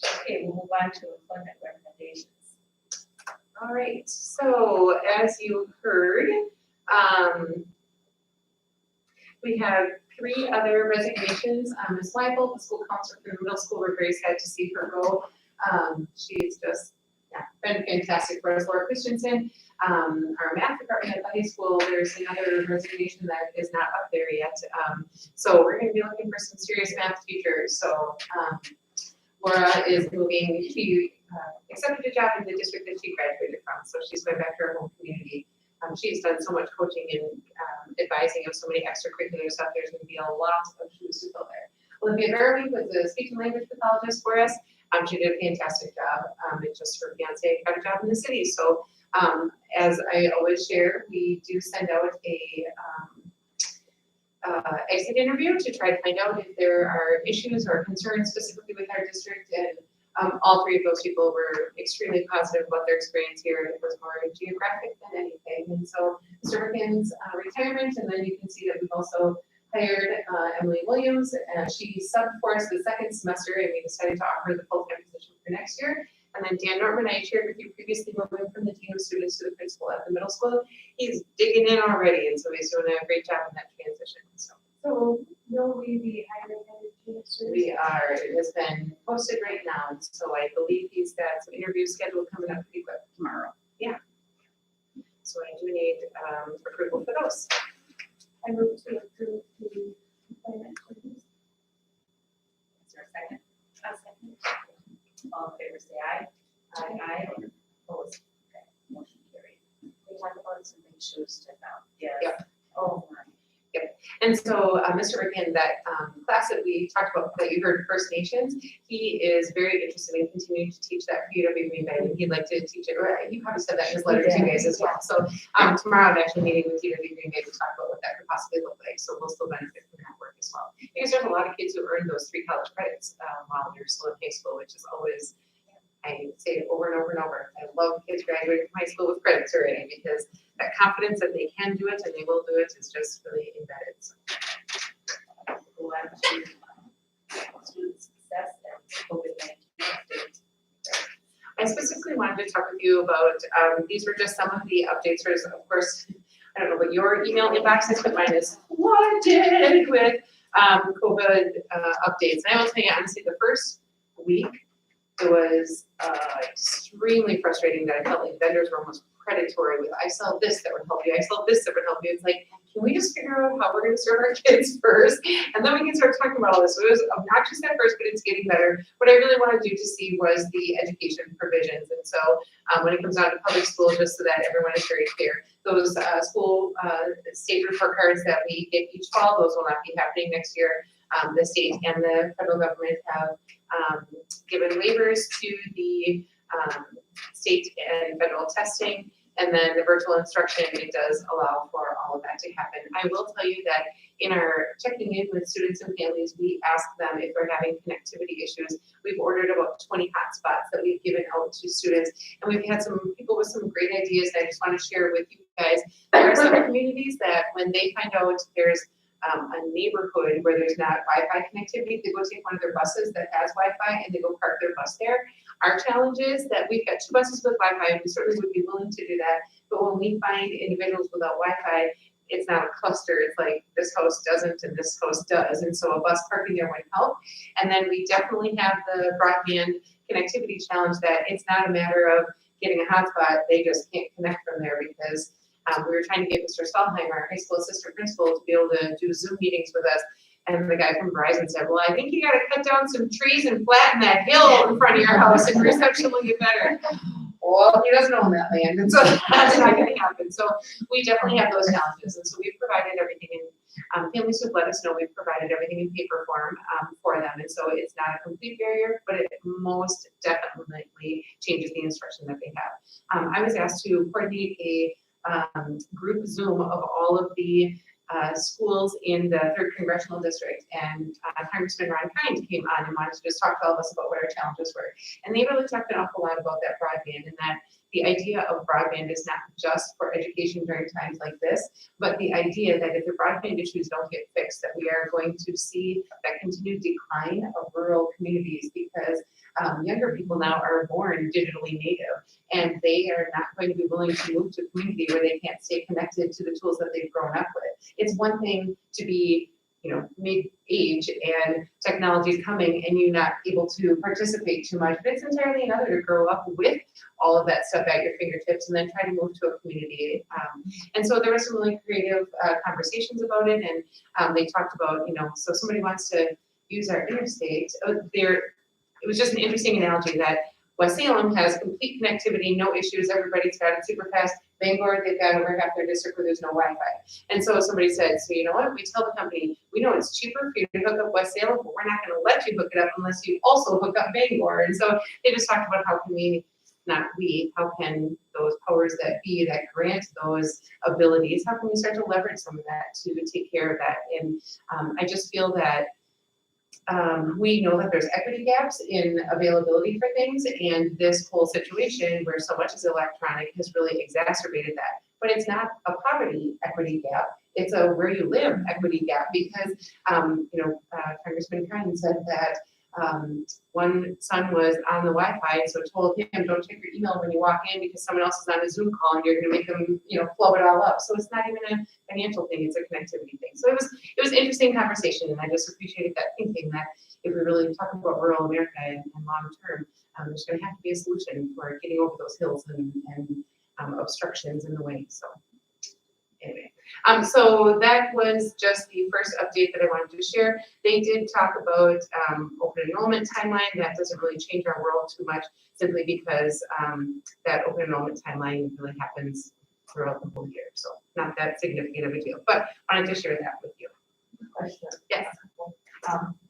we have. Okay, we'll move on to employment recommendations. All right, so as you heard, we have 3 other resignations. Ms. Weibel, the school counselor for the middle school, we're very sad to see her go. She's just been fantastic for us. Laura Christensen, our math department at the high school, there's another resignation that is not up there yet. So we're going to be looking for some serious math teachers. So Laura is moving, she accepted a job in the district that she graduated from. So she's going back to her home community. She's done so much coaching and advising of so many extracurricular stuff. There's going to be a lot of shoes to fill there. Olivia Verwey was a speech and language pathologist for us. She did a fantastic job. It's just her fiance got a job in the city. So as I always share, we do send out a exit interview to try to find out if there are issues or concerns specifically with our district. And all 3 of those people were extremely positive about their experience here. It was more geographic than anything. And so Mr. Rickens' retirement, and then you can see that we've also hired Emily Williams. She subbed for us the 2nd semester, and we decided to offer her the full-time position for next year. And then Dan Norman, I shared with you previously, moving from the dean of students to the principal at the middle school. He's digging in already, and so he's doing a great job in that transition. So will we be hiring any students? We are. It has been posted right now, so I believe he's got some interviews scheduled coming up pretty quick tomorrow. Yeah. So I do need approval for those. I move to approve the employment reviews. Is there a second? I'll second. All in favor, say aye. Aye. Opposed? Okay, motion carried. We talked about some big shoes to fill. Yes. Yep. Oh, my. And so Mr. Rickon, that class that we talked about, that you heard, First Nations, he is very interested in continuing to teach that for UW Green Bay, and he'd like to teach it, or he probably said that in his letter to you guys as well. So tomorrow I'm actually meeting with UW Green Bay to talk about what that could possibly look like, so we'll still benefit from that work as well. Because there's a lot of kids who earn those 3 college credits while they're still in high school, which is always, I say it over and over and over. I love kids graduating from high school with credits already, because that confidence that they can do it and they will do it is just really embedded. So. We'll have to student success and COVID-19 update. briefly wanted to talk with you about, these were just some of the updates. There's, of course, I don't know what your email inbox is, but mine is flooded with COVID updates. And I will tell you honestly, the first week, it was extremely frustrating that I felt like vendors were almost predatory with, I sell this that would help you, I sell this that would help you. It's like, can we just figure out how we're gonna serve our kids first? And then we can start talking about all this. So it was obnoxious at first, but it's getting better. What I really wanted you to see was the education provisions. And so when it comes down to public school, just so that everyone is very clear, those school state report cards that we get each fall, those will not be happening next year. The state and the federal government have given waivers to the state and federal testing, and then the virtual instruction, it does allow for all of that to happen. I will tell you that in our checking in with students and families, we ask them if they're having connectivity issues. We've ordered about 20 hotspots that we've given out to students, and we've had some people with some great ideas that I just want to share with you guys. There are some communities that when they find out there's a neighborhood where there's not Wi-Fi connectivity, they go take one of their buses that has Wi-Fi and they go park their bus there. Our challenge is that we've got 2 buses with Wi-Fi, and we certainly would be willing to do that. But when we find individuals without Wi-Fi, it's not a cluster. It's like this host doesn't and this host does. And so a bus parking there would help. And then we definitely have the broadband connectivity challenge that it's not a matter of getting a hotspot. They just can't connect from there because we were trying to get Mr. Stahlheimer, our high school assistant principal, to be able to do Zoom meetings with us. And the guy from Verizon said, well, I think you gotta cut down some trees and flatten that hill in front of your house and reception will get better. Well, he doesn't own that land, and so that's not gonna happen. So we definitely have those challenges. And so we've provided everything in, families have let us know we've provided everything in paper form for them. And so it's not a complete barrier, but it most definitely changes the instruction that they have. I was asked to coordinate a group Zoom of all of the schools in the 3rd Congressional District, and Congressman Ron Kind came on and wanted to just talk to all of us about what our challenges were. And they really talked an awful lot about that broadband, and that the idea of broadband is not just for education during times like this, but the idea that if the broadband issues don't get fixed, that we are going to see that continued decline of rural communities because younger people now are born digitally native, and they are not going to be willing to move to a community where they can't stay connected to the tools that they've grown up with. It's one thing to be, mid-age and technology is coming and you're not able to participate too much, but it's entirely another to grow up with all of that stuff at your fingertips and then try to move to a community. And so there were some really creative conversations about it, and they talked about, so somebody wants to use our interstate. It was just an interesting analogy that West Salem has complete connectivity, no issues, everybody's got it super fast. Bangor, they've got over half their district where there's no Wi-Fi. And so somebody said, so you know what, we tell the company, we know it's cheaper for you to hook up West Salem, but we're not gonna let you hook it up unless you also hook up Bangor. And so they just talked about how can those powers that be that grant those abilities, how can we start to leverage some of that to take care of that? And I just feel that we know that there's equity gaps in availability for things, and this whole situation where so much is electronic has really exacerbated that. But it's not a poverty equity gap, it's a where you live equity gap, because Congressman Kine said that one son was on the Wi-Fi, so told him, don't check your email when you walk in because someone else is on a Zoom call and you're gonna make them, flow it all up. So it's not even a financial thing, it's a connectivity thing. So it was interesting conversation, and I just appreciated that thinking that if we really talk about rural America and long term, there's gonna have to be a solution for getting over those hills and obstructions in the way, so. Anyway, so that was just the first update that I wanted to share. They did talk about open enrollment timeline. That doesn't really change our world too much, simply because that open enrollment timeline really happens throughout the whole year. So not that significant of a deal, but I wanted to share that with you. Question. Yes.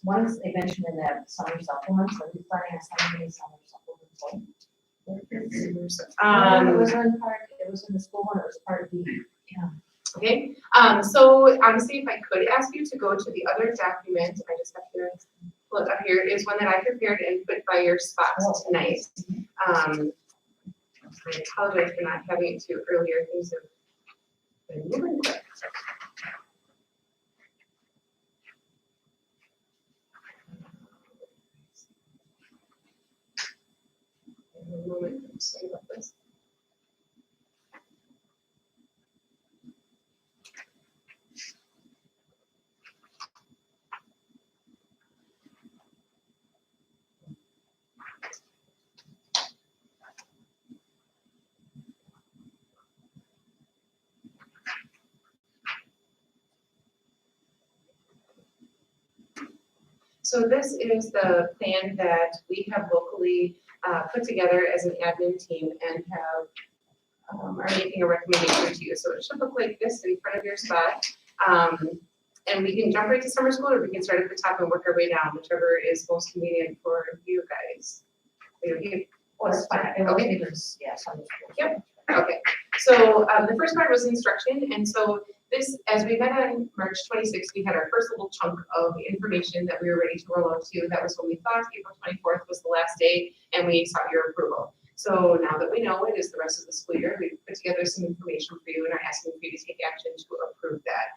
Once they mentioned in that summer supplements, are we planning on sending any summer supplements? It was in part, it was in the school one, it was part of the, yeah. Okay, so honestly, if I could ask you to go to the other document, I just have to pull it up here, is one that I prepared and put by your spots tonight. I apologize for not having it to earlier, things have been moving quick. moment to say about this. So this is the plan that we have locally put together as an admin team and have, are making a recommendation to you. So it should look like this in front of your spot. And we can jump right to summer school, or we can start at the top and work our way down, whichever is most convenient for you guys. Well, it's fine. It Okay. will be this, yeah, Sunday school. Yep. Okay, so the first part was instruction, and so this, as we met on March 26th, we had our first little chunk of information that we were ready to roll out to you. That was when we thought April 24th was the last day, and we sought your approval. So now that we know it is the rest of the school year, we put together some information for you and are asking for you to take action to approve that.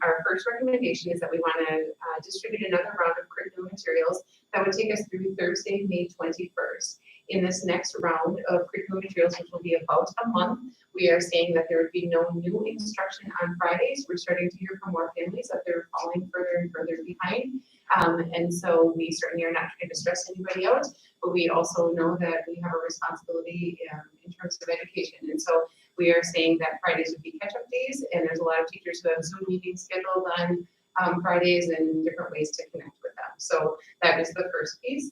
Our first recommendation is that we want to distribute another round of curriculum materials that would take us through Thursday, May 21st. In this next round of curriculum materials, which will be about a month, we are saying that there would be no new instruction on Fridays. We're starting to hear from more families that they're falling further and further behind. And so we certainly are not trying to stress anybody out, but we also know that we have a responsibility in terms of education. And so we are saying that Fridays would be catch-up days, and there's a lot of teachers who have Zoom meetings scheduled on Fridays and different ways to connect with them. So that is the first piece.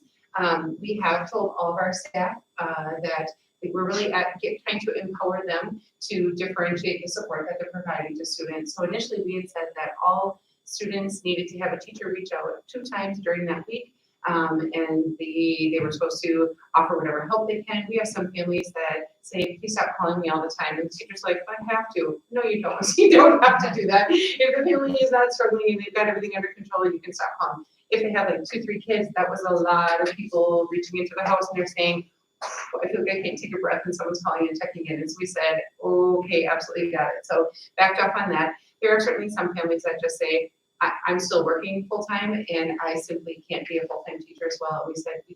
We have told all of our staff that we're really trying to empower them to differentiate the support that they're providing to students. So initially we had said that all students needed to have a teacher reach out 2 times during that week. And they were supposed to offer whatever help they can. We have some families that say, please stop calling me all the time. And the teacher's like, I have to. No, you don't. You don't have to do that. If the family is not struggling and they've got everything under control, you can stop calling. If they have like 2-3 kids, that was a lot of people reaching into the house and they're saying, I feel like I can't take a breath and someone's calling and checking in. And so we said, okay, absolutely got it. So backed off on that. There are certainly some families that just say, I'm still working full-time and I simply can't be a full-time teacher as well. And we said, we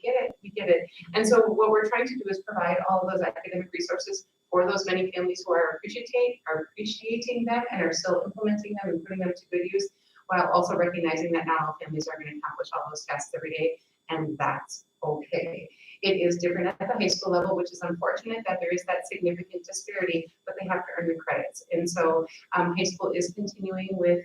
get it. And so what we're trying to do is provide all of those academic resources for those many families who are appreciating them and are still implementing them and putting them to good use, while also recognizing that not all families are going to accomplish all those tasks every day, and that's okay. It is different at the high school level, which is unfortunate that there is that significant disparity, but they have to earn the credits. And so high school is continuing with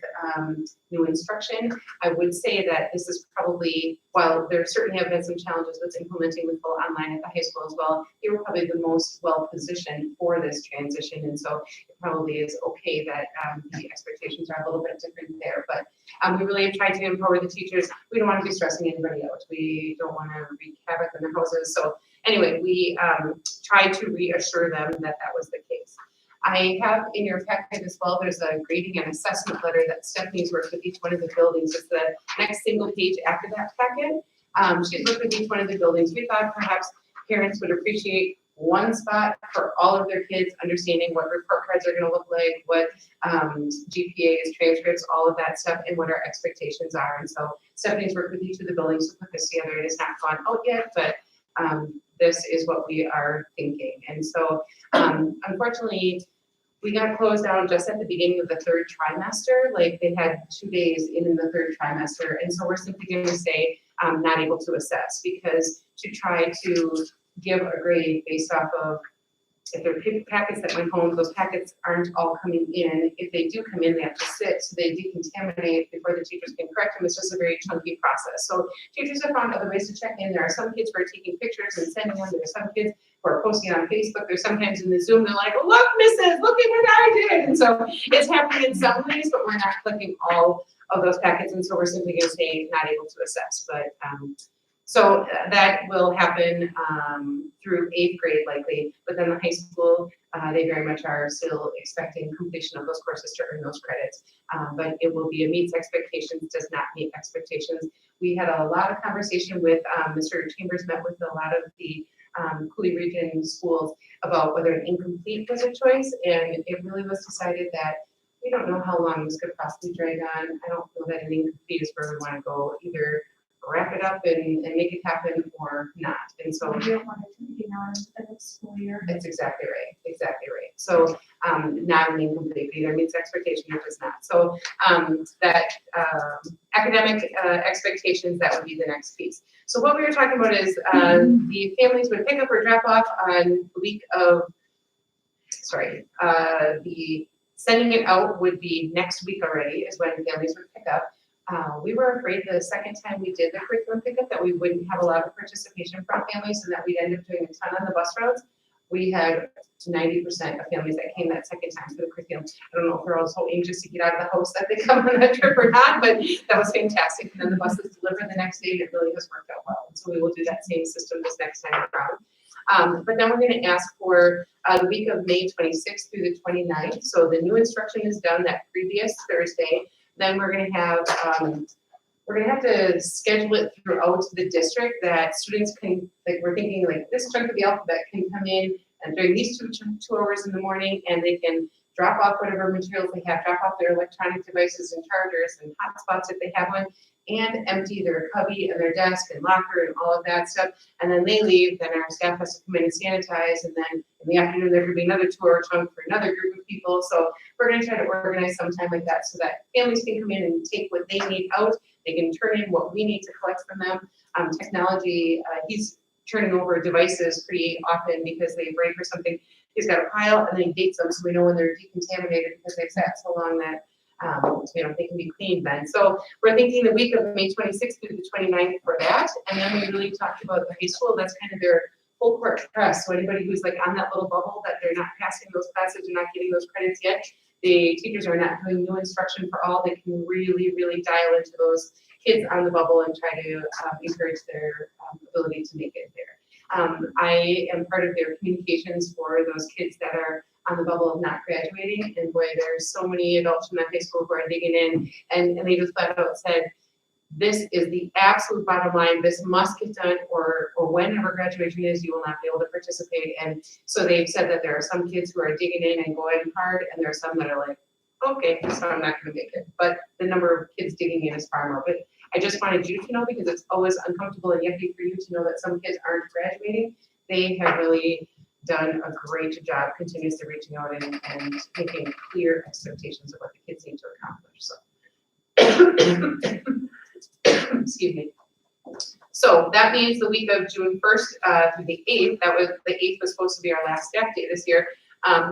new instruction. I would say that this is probably, while there certainly have been some challenges with implementing the full online at the high school as well, they were probably the most well-positioned for this transition. And so it probably is okay that the expectations are a little bit different there. But we really have tried to empower the teachers. We don't want to be stressing anybody out. We don't want to wreak havoc in their houses. So anyway, we tried to reassure them that that was the case. I have in your packet as well, there's a grading and assessment letter that Stephanie's worked with each one of the buildings. It's the next single page after that packet. She's worked with each one of the buildings. We thought perhaps parents would appreciate one spot for all of their kids, understanding what report cards are going to look like, what GPAs, transcripts, all of that stuff, and what our expectations are. And so Stephanie's worked with each of the buildings to put this together. It has not gone out yet, but this is what we are thinking. And so unfortunately, we got closed down just at the beginning of the 3rd trimester. Like they had 2 days in the 3rd trimester. And so we're simply going to say not able to assess, because to try to give a grade based off of if there are packets that went home, those packets aren't all coming in. If they do come in, they have to sit, so they decontaminate before the teachers can correct them. It's just a very chunky process. So teachers have found other ways to check in. There are some kids who are taking pictures and sending them. There are some kids who are posting on Facebook. There's sometimes in the Zoom, they're like, look, missus, look at what I did. And so it's happening in some ways, but we're not clicking all of those packets. And so we're simply going to say not able to assess. But so that will happen through 8th grade likely, but then the high school, they very much are still expecting completion of those courses to earn those credits. But it will be a meets expectations, does not meet expectations. We had a lot of conversation with Mr. Chambers, met with a lot of the Cooley region schools about whether an incomplete was a choice, and it really was decided that we don't know how long this could possibly drag on. I don't feel that an incomplete is where we want to go either wrap it up and make it happen or not. And so We don't want it to be on the next school year. that's exactly right, exactly right. So, not an incomplete either meets expectation or does not. So, that, academic, expectations, that would be the next piece. So what we were talking about is, the families would pick up or drop off on the week of, the sending it out would be next week already is when families would pick up. We were afraid the second time we did the curriculum pickup that we wouldn't have a lot of participation from families and that we'd end up doing a ton on the bus routes. We had 90% of families that came that second time for the curriculum. I don't know if they're all so anxious to get out of the house that they come on that trip or not, but that was fantastic. And then the buses delivered the next day and it really has worked out well. And so we will do that same system this next time around. But then we're going to ask for the week of May 26th through the 29th. So the new instruction is done that previous Thursday. Then we're going to have to schedule it throughout the district that students can, like we're thinking like this chunk of the alphabet can come in and during these two hours in the morning and they can drop off whatever materials they have, drop off their electronic devices and chargers and hotspots if they have one, and empty their cubby and their desk and locker and all of that stuff. And then they leave, then our staff has to come in and sanitize, and then in the afternoon there could be another 2 hour chunk for another group of people. So we're gonna try to organize sometime like that so that families can come in and take what they need out. They can turn in what we need to collect from them. Technology, he's turning over devices pretty often because they break or something. He's got a pile and then he dates them so we know when they're decontaminated because they've sat so long that they can be cleaned then. So we're thinking the week of May 26th through the 29th for that. And then we really talked about the high school. That's kind of their full court press. So anybody who's like on that little bubble that they're not passing those classes, they're not getting those credits yet, the teachers are not doing new instruction for all. They can really, really dial into those kids on the bubble and try to encourage their ability to make it there. I am part of their communications for those kids that are on the bubble of not graduating, and boy, there's so many adults from that high school who are digging in, and they just flat out said, this is the absolute bottom line, this must get done, or whenever graduation is, you will not be able to participate. And so they've said that there are some kids who are digging in and going hard, and there are some that are like, okay, so I'm not gonna make it. But the number of kids digging in is far more. But I just wanted you to know, because it's always uncomfortable and yucky for you to know that some kids aren't graduating. They have really done a great job continuously reaching out and making clear expectations of what the kids need to accomplish. So, excuse me. So that means the week of June 1st through the 8th, the 8th was supposed to be our last staff day this year.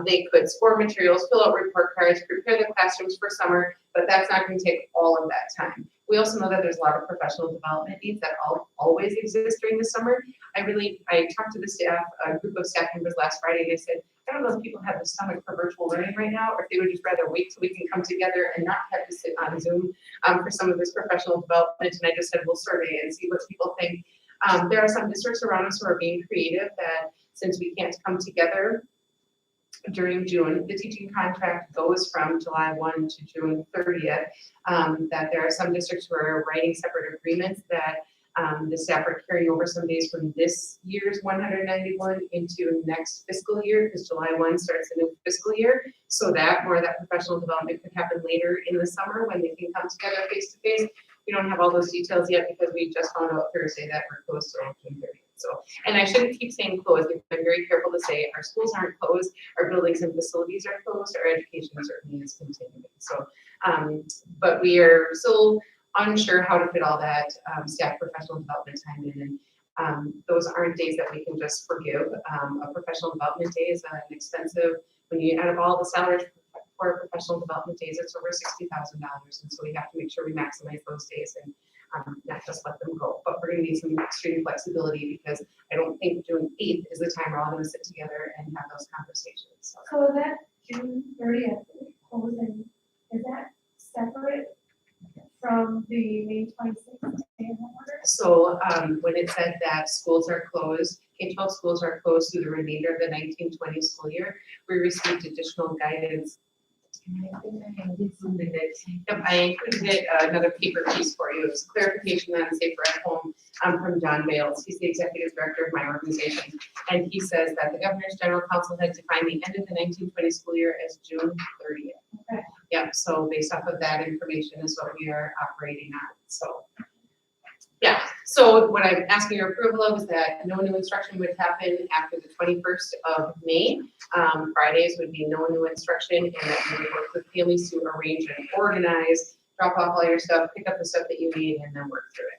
They could score materials, fill out report cards, prepare the classrooms for summer, but that's not going to take all of that time. We also know that there's a lot of professional development needs that always exist during the summer. I talked to the staff, a group of staff members last Friday, and I said, I don't know if people have the stomach for virtual learning right now, or if they would just rather wait till we can come together and not have to sit on Zoom for some of this professional development. And I just said, we'll survey and see what people think. There are some districts around us who are being creative that since we can't come together during June, the teaching contract goes from July 1 to June 30th, that there are some districts who are writing separate agreements that the staff are carrying over some days from this year's 191 into next fiscal year, because July 1 starts a new fiscal year, so that more of that professional development could happen later in the summer when they can come together face to face. We don't have all those details yet because we just found out Thursday that we're closed till June 30th. So, and I shouldn't keep saying closed. We've been very careful to say our schools aren't closed, our buildings and facilities are closed, our education certainly is continuing. So, but we are still unsure how to fit all that staff professional development time in. And those aren't days that we can just forgive. A professional development day is an expensive, when you add up all the salaries for professional development days, it's over $60,000. And so we have to make sure we maximize those days and not just let them go. But we're going to need some extreme flexibility because I don't think June 8th is the time we're all going to sit together and have those conversations. So is that June 30th closing, is that separate from the May 26th day in order? So when it said that schools are closed, K-12 schools are closed through the remainder of the 1920 school year, we received additional guidance. I think I did something that, yep, I included it, another paper piece for you. It was clarification on Safer at Home from John Bales. He's the executive director of my organization. And he says that the Governor's General Council had defined the end of the 1920 school year as June 30th. Okay. Yep, so based off of that information is what we are operating on. So Yeah, so what I'm asking your approval of is that no new instruction would happen after the 21st of May. Fridays would be no new instruction, and that you would work with families to arrange and organize, drop off all your stuff, pick up the stuff that you need, and then work through it.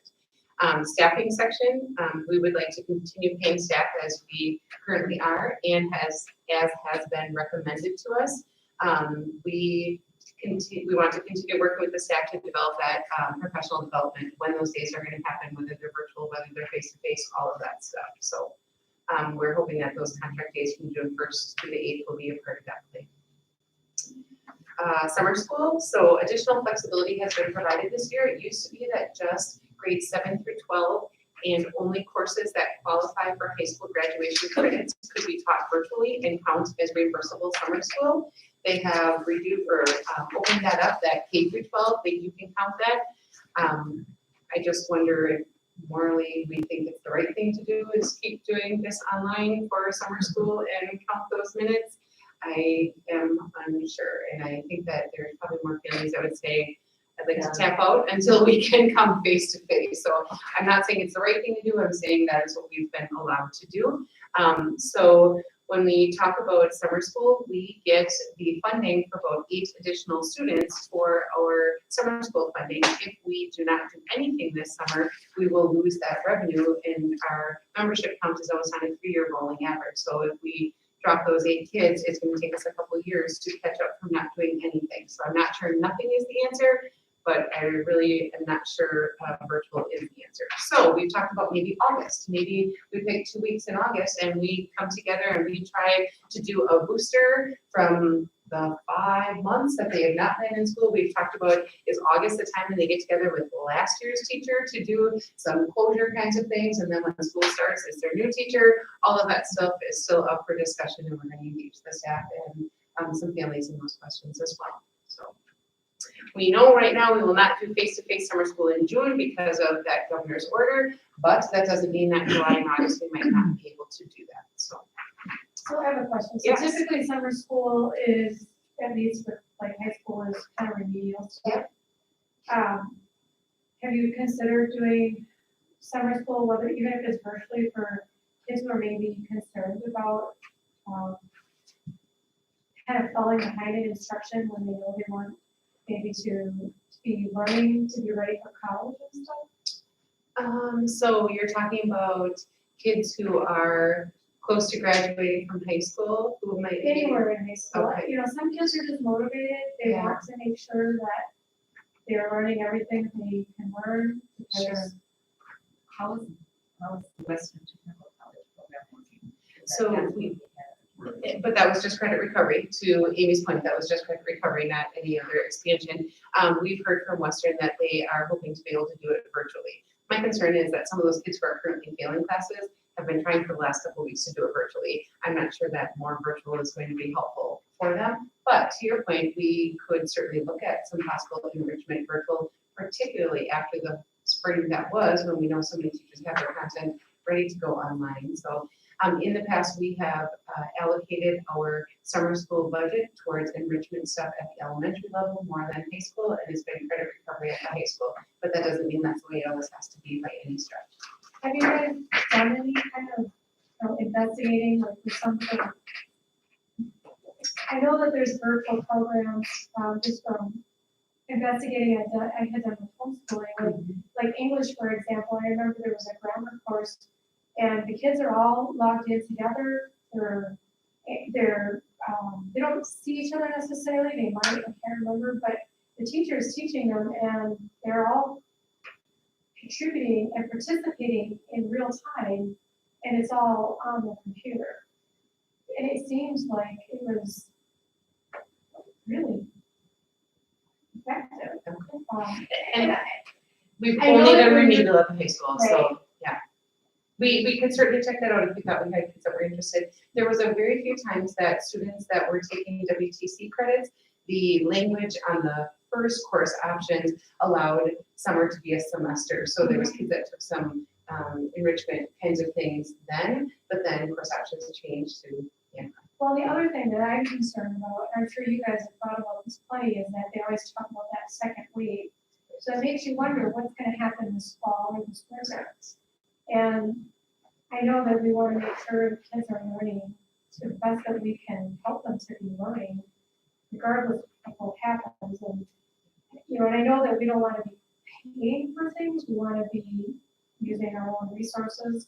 Staffing section, we would like to continue paying staff as we currently are and as has been recommended to us. We want to continue working with the staff to develop that professional development when those days are going to happen, whether they're virtual, whether they're face-to-face, all of that stuff. So we're hoping that those contract days from June 1st through the 8th will be a part of that plan. Summer school, so additional flexibility has been provided this year. It used to be that just grades 7 through 12 and only courses that qualify for high school graduation credits could be taught virtually and count as reimbursable summer school. They have opened that up, that K through 12, that you can count that. I just wonder if morally we think it's the right thing to do is keep doing this online for summer school and count those minutes. I am unsure, and I think that there's probably more families that would say, I'd like to tap out until we can come face to face. So I'm not saying it's the right thing to do, I'm saying that is what we've been allowed to do. So when we talk about summer school, we get the funding for about 8 additional students for our summer school funding. If we do not do anything this summer, we will lose that revenue, and our membership count is always on a 3-year rolling average. So if we drop those 8 kids, it's going to take us a couple of years to catch up from not doing anything. So I'm not sure nothing is the answer, but I really am not sure virtual is the answer. So we've talked about maybe August. Maybe we pick 2 weeks in August and we come together and we try to do a booster from the 5 months that they have not been in school. We've talked about, is August the time when they get together with last year's teacher to do some closure kinds of things, and then when the school starts, is their new teacher? All of that stuff is still up for discussion, and we're going to engage the staff and some families in those questions as well. So we know right now we will not do face-to-face summer school in June because of that governor's order, but that doesn't mean that July and August we might not be able to do that. So I have a question. So Yes. typically summer school is, at least with like high school, is kind of remedial stuff. Have you considered doing summer school, whether even if it's virtually for kids who are maybe concerned about kind of falling behind in instruction when they know they want maybe to be learning to be ready for college and stuff? So you're talking about kids who are close to graduating from high school, who might be Anywhere in high school, Okay. you know, some kids are just motivated, they Yeah. want to make sure that they're learning everything they can learn. because- How is the Western Technical College program working? So but that was just credit recovery. To Amy's point, that was just credit recovery, not any other expansion. We've heard from Western that they are hoping to be able to do it virtually. My concern is that some of those kids who are currently failing classes have been trying for the last couple of weeks to do it virtually. I'm not sure that more virtual is going to be helpful for them. But to your point, we could certainly look at some possible enrichment virtual, particularly after the spring that was, when we know so many teachers have their content ready to go online. So in the past, we have allocated our summer school budget towards enrichment stuff at the elementary level more than high school, and it's been credit recovery at the high school. But that doesn't mean that's the way it always has to be by any stretch. Have you guys done any kind of, investigating, like with something? I know that there's virtual programs, just from investigating, I had done with homeschooling, like English, for example. I remember there was a grammar course, and the kids are all logged in together. They don't see each other necessarily, they might, I can't remember, but the teacher is teaching them, and they're all contributing and participating in real time, and it's all on the computer. And it seems like it was really effective. And we've I know only that done when remedial at the high school, Right. so, yeah. We could certainly check that out if we thought we had kids that were interested. There was a very few times that students that were taking WTC credits, the language on the first course options allowed summer to be a semester. So there was kids that took some enrichment kinds of things then, but then course options changed to, yeah. Well, the other thing that I'm concerned about, and I'm sure you guys have thought about this plenty, is that they always talk about that second wave. So it makes you wonder what's gonna happen this fall or this winter. And I know that we wanna make sure kids are learning to the best that we can help them to be learning, regardless of what happens. And, you know, and I know that we don't wanna be paying for things, we wanna be using our own resources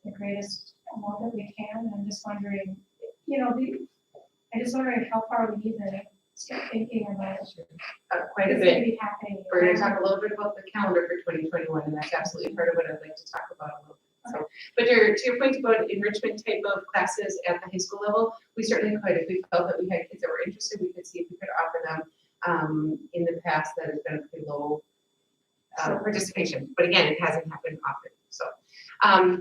the greatest amount that we can. And I'm just wondering, you know, I'm just wondering how far we need to start thinking about Quite a what's bit. gonna be happening. We're gonna talk a little bit about the calendar for 2021, and that's absolutely part of what I'd like to talk about a little bit. So, but to your point about enrichment type of classes at the high school level, we certainly could. If we felt that we had kids that were interested, we could see if we could offer them. In the past, that has been a pretty low participation, but again, it hasn't happened often, so.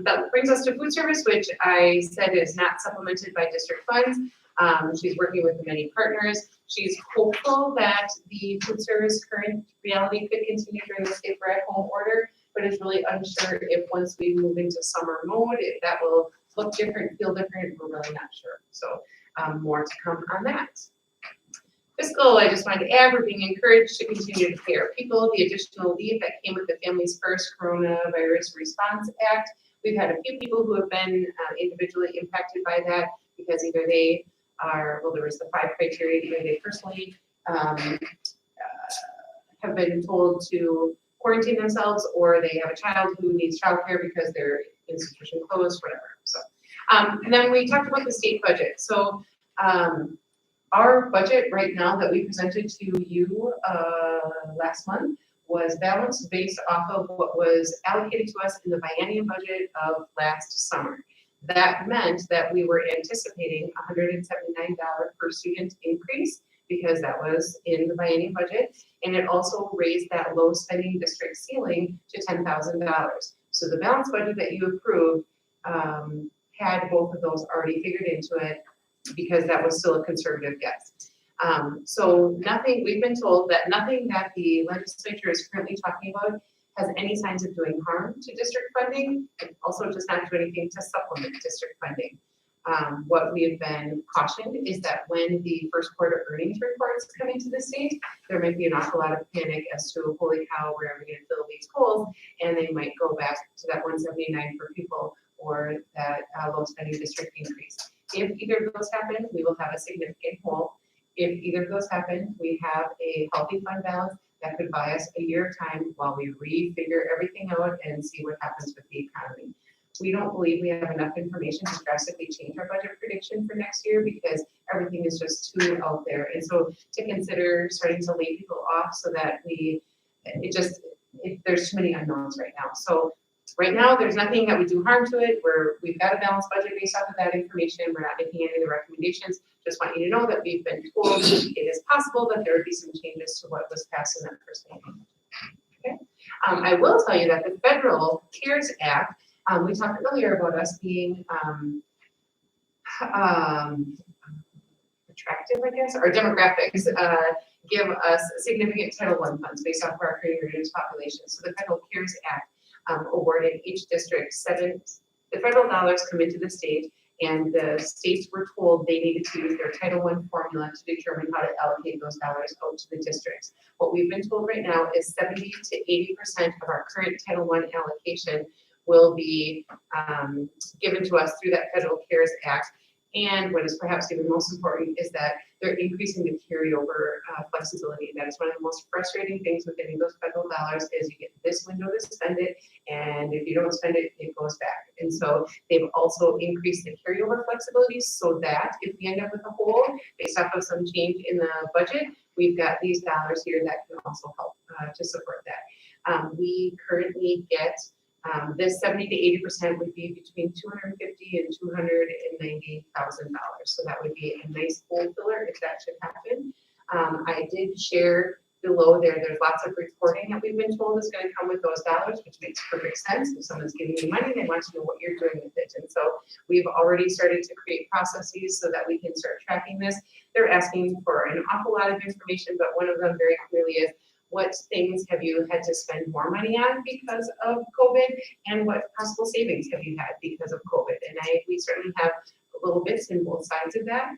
That brings us to food service, which I said is not supplemented by district funds. She's working with many partners. She's hopeful that the food service current reality could continue during the safer at home order, but is really unsure if once we move into summer mode, if that will look different, feel different, we're really not sure. So more to come on that. Fiscal, I just wanted to add, we're being encouraged to continue to pay our people the additional leave that came with the Families First Coronavirus Response Act. We've had a few people who have been individually impacted by that because either they are, well, there was the 5 criteria, either they personally have been told to quarantine themselves, or they have a child who needs childcare because their institution closed, whatever. So, and then we talked about the state budget. So, our budget right now that we presented to you last month was balanced based off of what was allocated to us in the biennium budget of last summer. That meant that we were anticipating a $179 per student increase because that was in the biennium budget, and it also raised that low spending district ceiling to $10,000. So the balanced budget that you approved had both of those already figured into it, because that was still a conservative guess. So nothing, we've been told that nothing that the legislature is currently talking about has any signs of doing harm to district funding. It also does not do anything to supplement district funding. What we have been cautioned is that when the first quarter earnings reports come into the state, there might be an awful lot of panic as to, holy cow, where are we gonna fill these holes? And they might go back to that 179 per pupil or that low spending district increase. If either of those happen, we will have a significant hole. If either of those happen, we have a healthy fund balance that could buy us a year of time while we refigure everything out and see what happens with the economy. We don't believe we have enough information to drastically change our budget prediction for next year because everything is just too out there. And so to consider starting to lay people off so that there's too many unknowns right now. So right now, there's nothing that would do harm to it. We've got a balanced budget based off of that information. We're not making any of the recommendations. Just want you to know that we've been told it is possible that there would be some changes to what was passed in that first meeting. Okay. I will tell you that the federal CARES Act, we talked earlier about us being attractive, I guess, or demographics give us significant Title I funds based off of our current reduced population. So the federal CARES Act awarded each district the federal dollars come into the state, and the states were told they needed to use their Title I formula to determine how to allocate those dollars out to the districts. What we've been told right now is 70 to 80% of our current Title I allocation will be given to us through that federal CARES Act. And what is perhaps even most important is that they're increasing the carryover flexibility. That is one of the most frustrating things with getting those federal dollars is you get this window to spend it, and if you don't spend it, it goes back. And so they've also increased the carryover flexibility so that if we end up with a hole based off of some change in the budget, we've got these dollars here that can also help to support that. We currently get this 70 to 80% would be between $250,000 and $290,000. So that would be a nice hole filler if that should happen. I did share below there's lots of reporting that we've been told is going to come with those dollars, which makes perfect sense. If someone's giving you money, they want to know what you're doing with it. And so we've already started to create processes so that we can start tracking this. They're asking for an awful lot of information, but one of them very clearly is, what things have you had to spend more money on because of COVID, and what possible savings have you had because of COVID? And we certainly have little bits in both sides of that.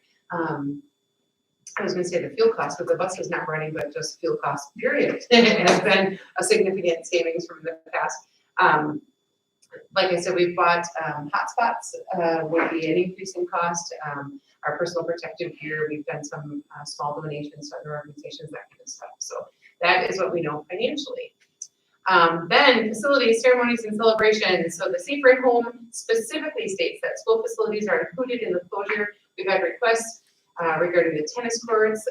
I was gonna say the fuel cost, but the bus is not running, but just fuel cost, period. It has been a significant savings from the past. Like I said, we've bought hotspots, would be an increase in cost. Our personal protective gear, we've done some small donations to other organizations, that kind of stuff. So that is what we know financially. Then facilities, ceremonies, and celebrations. So the Safe Ride Home specifically states that school facilities are included in the closure. We've had requests regarding the tennis courts.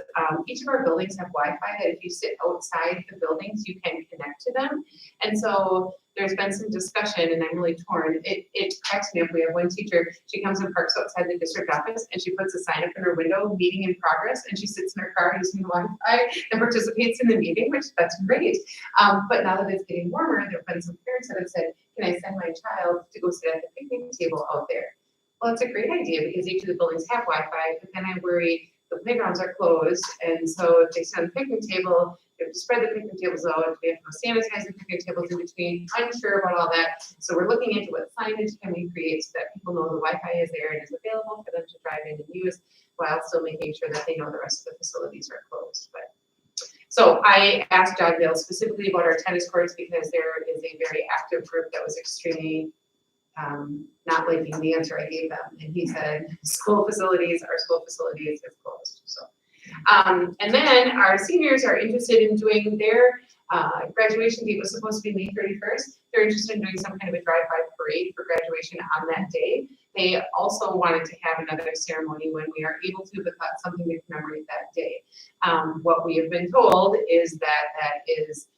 Each of our buildings have Wi-Fi that if you sit outside the buildings, you can connect to them. And so there's been some discussion, and I'm really torn. It cracks me up. We have one teacher, she comes and parks outside the district office, and she puts a sign up in her window, meeting in progress, and she sits in her car using the Wi-Fi and participates in the meeting, which that's great. But now that it's getting warmer, there have been some parents that have said, can I send my child to go sit at the picnic table out there? Well, it's a great idea because each of the buildings have Wi-Fi, but then I worry the playgrounds are closed, and so if they sit on the picnic table, they have to spread the picnic tables out, we have to sanitize the picnic tables in between, unsure about all that. So we're looking into what signage can we create so that people know the Wi-Fi is there and is available for them to drive in and use, while still making sure that they know the rest of the facilities are closed. But so I asked John Dale specifically about our tennis courts because there is a very active group that was extremely not liking the answer I gave them. And he said, school facilities, our school facilities is closed. So, and then our seniors are interested in doing their graduation date was supposed to be May 31st. They're interested in doing some kind of a drive-by parade for graduation on that day. They also wanted to have another ceremony when we are able to, but that's something to commemorate that day. What we have been told is that that is,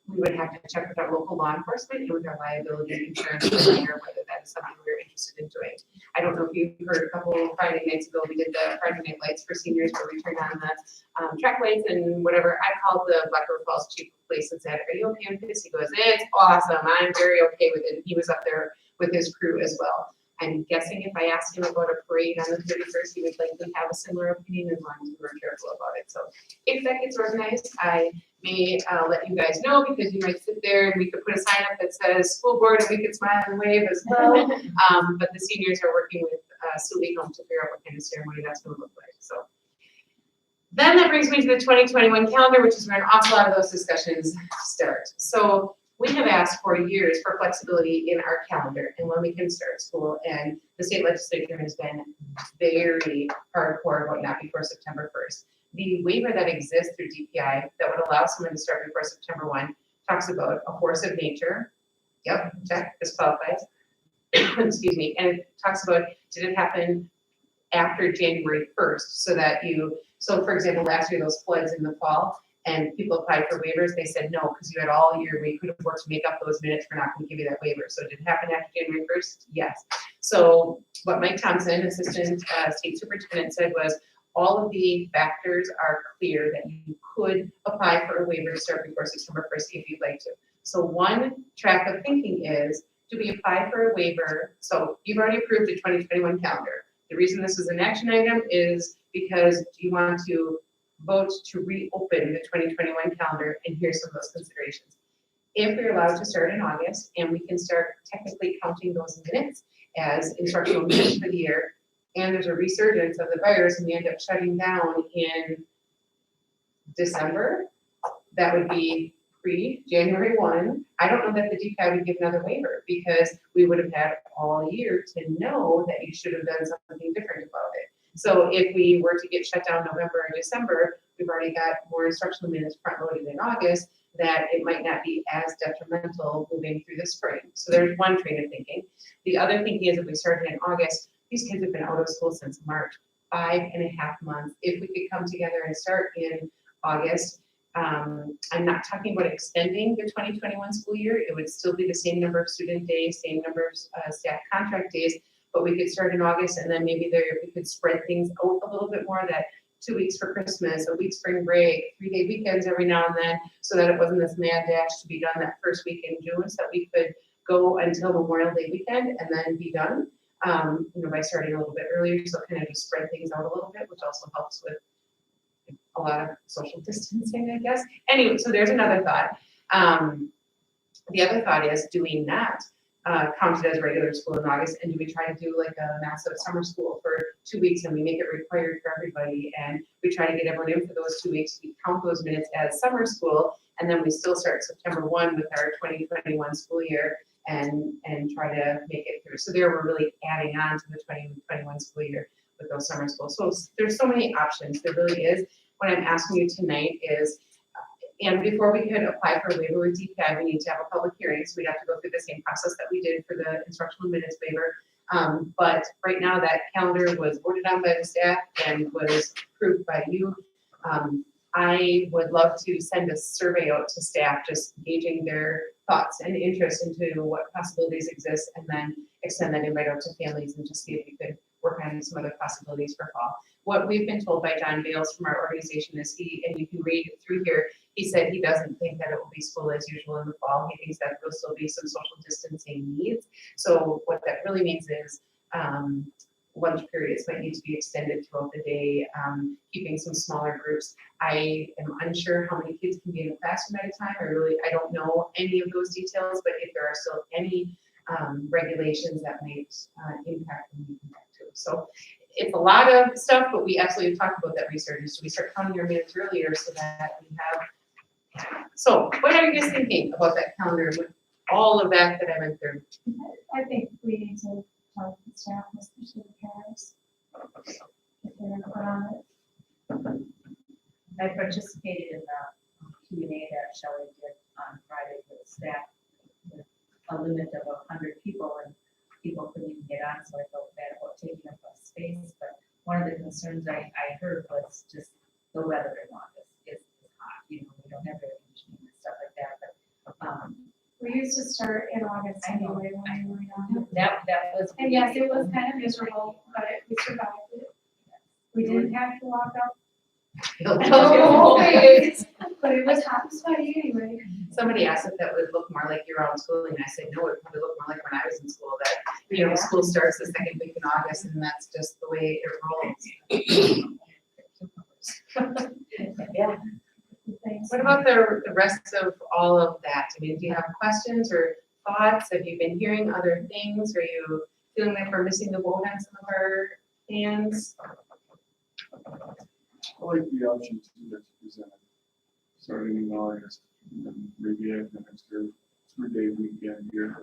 we would have to check with our local law enforcement and with our liability insurance provider whether that is something we're interested in doing. I don't know if you've heard a couple of Friday nights ago, we did the Friday night lights for seniors where we turned on the track lights and whatever. I called the Black River Falls chief of police and said, are you okay with this? He goes, it's awesome. I'm very okay with it. He was up there with his crew as well. I'm guessing if I asked him about a parade on the 31st, he would likely have a similar opinion as long as we were careful about it. So if that gets organized, I may let you guys know because you might sit there and we could put a sign up that says school board and we could smile and wave as well. But the seniors are working with Sully Home to figure out what kind of ceremony that's going to look like. So then that brings me to the 2021 calendar, which is where an awful lot of those discussions start. So we have asked for years for flexibility in our calendar and when we can start school, and the state legislature has been very hardcore about not before September 1st. The waiver that exists through DPI that would allow someone to start before September 1 talks about a force of nature. Yep, check, this qualifies. Excuse me, and it talks about, did it happen after January 1st so that so for example, last year those floods in the fall, and people applied for waivers, they said no, because you had all year where you could have worked to make up those minutes, we're not going to give you that waiver. So did it happen after January 1st? Yes. So what Mike Thompson, assistant state superintendent, said was all of the factors are clear that you could apply for a waiver to start before September 1st if you'd like to. So one track of thinking is, do we apply for a waiver? So you've already approved the 2021 calendar. The reason this is an action item is because do you want to vote to reopen the 2021 calendar, and here's some of those considerations. If we're allowed to start in August and we can start technically counting those minutes as instructional minutes for the year, and there's a resurgence of the virus and we end up shutting down in December, that would be pre-January 1. I don't know that the DPI would give another waiver because we would have had all year to know that you should have done something different about it. So if we were to get shut down November or December, we've already got more instructional minutes front loaded in August, that it might not be as detrimental moving through the spring. So there's one train of thinking. The other thinking is if we started in August, these kids have been out of school since March, 5.5 months. If we could come together and start in August, I'm not talking about extending the 2021 school year. It would still be the same number of student days, same number of staff contract days, but we could start in August and then maybe we could spread things out a little bit more, that 2 weeks for Christmas, a week spring break, 3-day weekends every now and then, so that it wasn't this mad dash to be done that first week in June, so that we could go until Memorial Day weekend and then be done, by starting a little bit earlier, so kind of just spread things out a little bit, which also helps with a lot of social distancing, I guess. Anyway, so there's another thought. The other thought is, do we not counted as regular school in August, and do we try to do like a massive summer school for 2 weeks and we make it required for everybody, and we try to get everyone in for those 2 weeks, we count those minutes as summer school, and then we still start September 1 with our 2021 school year and try to make it through. So there we're really adding on to the 2021 school year with those summer schools. So there's so many options, there really is. What I'm asking you tonight is, and before we could apply for a waiver with DPI, we need to have a public hearing, so we'd have to go through the same process that we did for the instructional minutes waiver. But right now, that calendar was voted on by the staff and was approved by you. I would love to send a survey out to staff, just gauging their thoughts and interest into what possibilities exist, and then extend that invite out to families and just see if we could work on some other possibilities for fall. What we've been told by John Bales from our organization is and you can read through here, he said he doesn't think that it will be school as usual in the fall. He thinks that there'll still be some social distancing needs. So what that really means is lunch periods might need to be extended throughout the day, keeping some smaller groups. I am unsure how many kids can be in a classroom at a time. I don't know any of those details, but if there are still any regulations that might impact them, we can back to. So it's a lot of stuff, but we absolutely talked about that research. So we start counting our minutes earlier so that we have. So what are you guys thinking about that calendar with all of that I went through? I think we need to talk to the staff, especially the parents, if they're gonna put on it. I participated in the Q&A that Shelley did on Friday with staff, with a limit of 100 people, and people couldn't even get on, so I felt bad about taking up a space. But one of the concerns I heard was just the weather in August is hot. You know, we don't have air conditioning and stuff like that. But We used to start in August I know. anyway when we were young. that was. And yes, it was kind of miserable, but we survived it. We didn't have to walk up, but it was hot and sweaty anyway. Somebody asked if that would look more like year-round schooling, and I said, no, it would probably look more like when I was in school, that, you know, school starts the second week in August, and that's just the way it rolls. Yeah. Things. What about the rest of all of that? I mean, do you have questions or thoughts? Have you been hearing other things? Are you feeling like we're missing the boat on some of our hands? I like the options that you presented, starting in August, and then maybe add the next year, 3-day weekend here.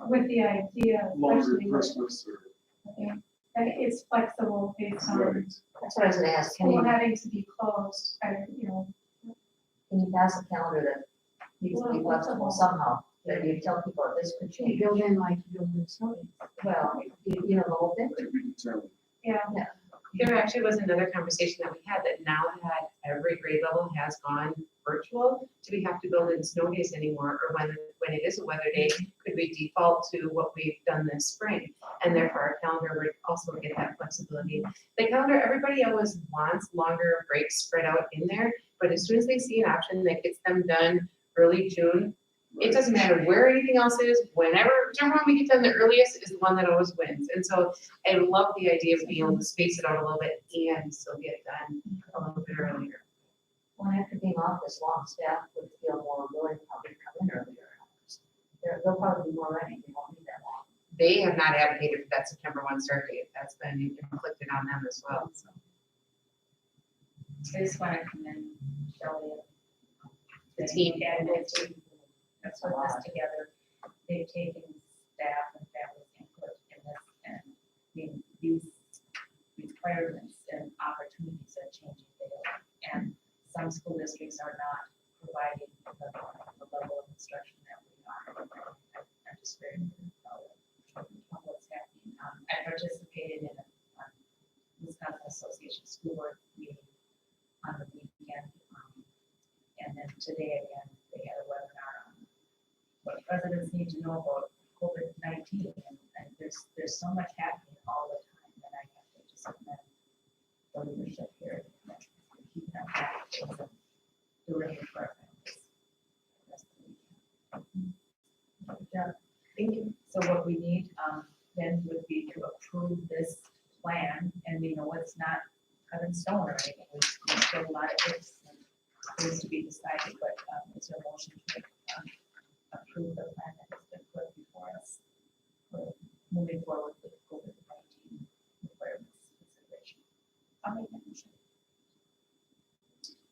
With the idea, Longer especially with, Christmas or, that it's flexible based on right, That's what I was gonna ask, school having to be closed, you know. can you pass a calendar that needs to be flexible somehow? That you tell people this could change. Build in like you build in stories. Well, you know, the whole thing. to be determined. Yeah. There actually was another conversation that we had, that now that every grade level has gone virtual, do we have to build in snow days anymore? Or when it is a weather day, could we default to what we've done this spring? And therefore our calendar would also get that flexibility. The calendar, everybody always wants longer breaks spread out in there, but as soon as they see an option that gets them done early June, it doesn't matter where anything else is, whichever one we get done the earliest is the one that always wins. And so I love the idea of being able to space it out a little bit and still get done a little bit earlier. Well, after being off this long, staff would feel more willing to probably come in earlier. They'll probably be more ready, they won't need that long. They have not advocated for that September 1 start date. That's been inflicted on them as well, so. I just want to commend Shelley. The team. And the team that's put this together. They've taken staff and families input in this, and these requirements and opportunities are changing daily. And some school districts are not providing the level of instruction that we are. I'm just very proud of what's happening. I participated in a Wisconsin Association School Board meeting on the weekend. And then today again, they had a webinar on what residents need to know about COVID-19. And there's so much happening all the time that I have to just commend the leadership here. Keep them active and delivering for our families. Good job. Thank you. So what we need then would be to approve this plan, and we know it's not cut in stone or anything. We still a lot of ifs and things to be decided, but it's a motion to approve the plan that has been moving forward with COVID-19 requirements consideration. I'll make that motion.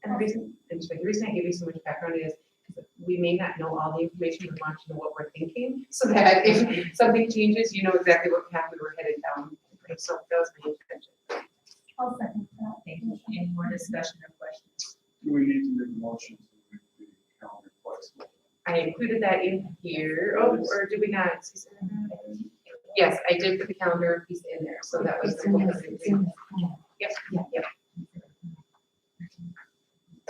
And the reason I give you so much background is we may not know all the information, we want to know what we're thinking, so that if something changes, you know exactly what path we were headed down. So that was my intention. I'll second that. Thank you. Any more discussion or questions? Do we need to make a motion to make the calendar flexible? I included that in here, oh, or did we not? Yes, I did put the calendar piece in there, so that was. Yep, yep.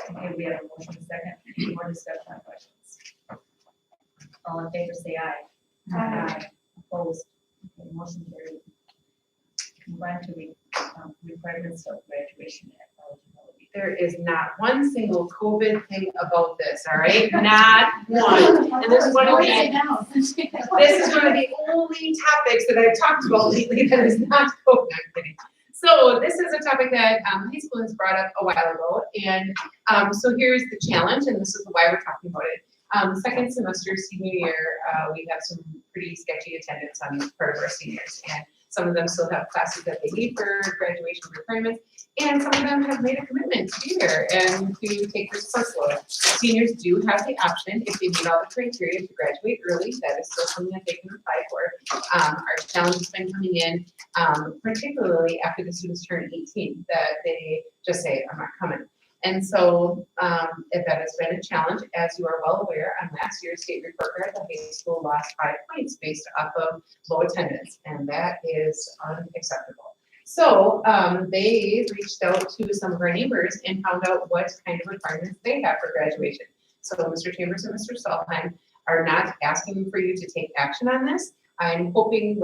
Okay, we have a motion second. Any more discussion or questions? All in favor, say aye. Aye. Opposed? Okay, motion carried. Move on to requirements of graduation and eligibility. There is not one single COVID thing about this, all right? Not one. And this is one of the, this is one of the only topics that I've talked about lately that is not COVID. I'm kidding. So this is a topic that high school has brought up a while ago, and so here's the challenge, and this is why we're talking about it. Second semester, senior year, we have some pretty sketchy attendance on part of our seniors, and some of them still have classes that they need for graduation requirements, and some of them have made a commitment to be there and to take this course load. Seniors do have the option, if they meet all the criteria, to graduate early. That is still something that they can apply for. Our challenge has been coming in, particularly after the students turn 18, that they just say, I'm not coming. And so if that has been a challenge, as you are well aware, on last year's state report card, the high school lost 5 points based off of low attendance, and that is unacceptable. So they reached out to some of our neighbors and found out what kind of requirements they have for graduation. So Mr. Chambers and Mr. Solheim are not asking for you to take action on this. I'm hoping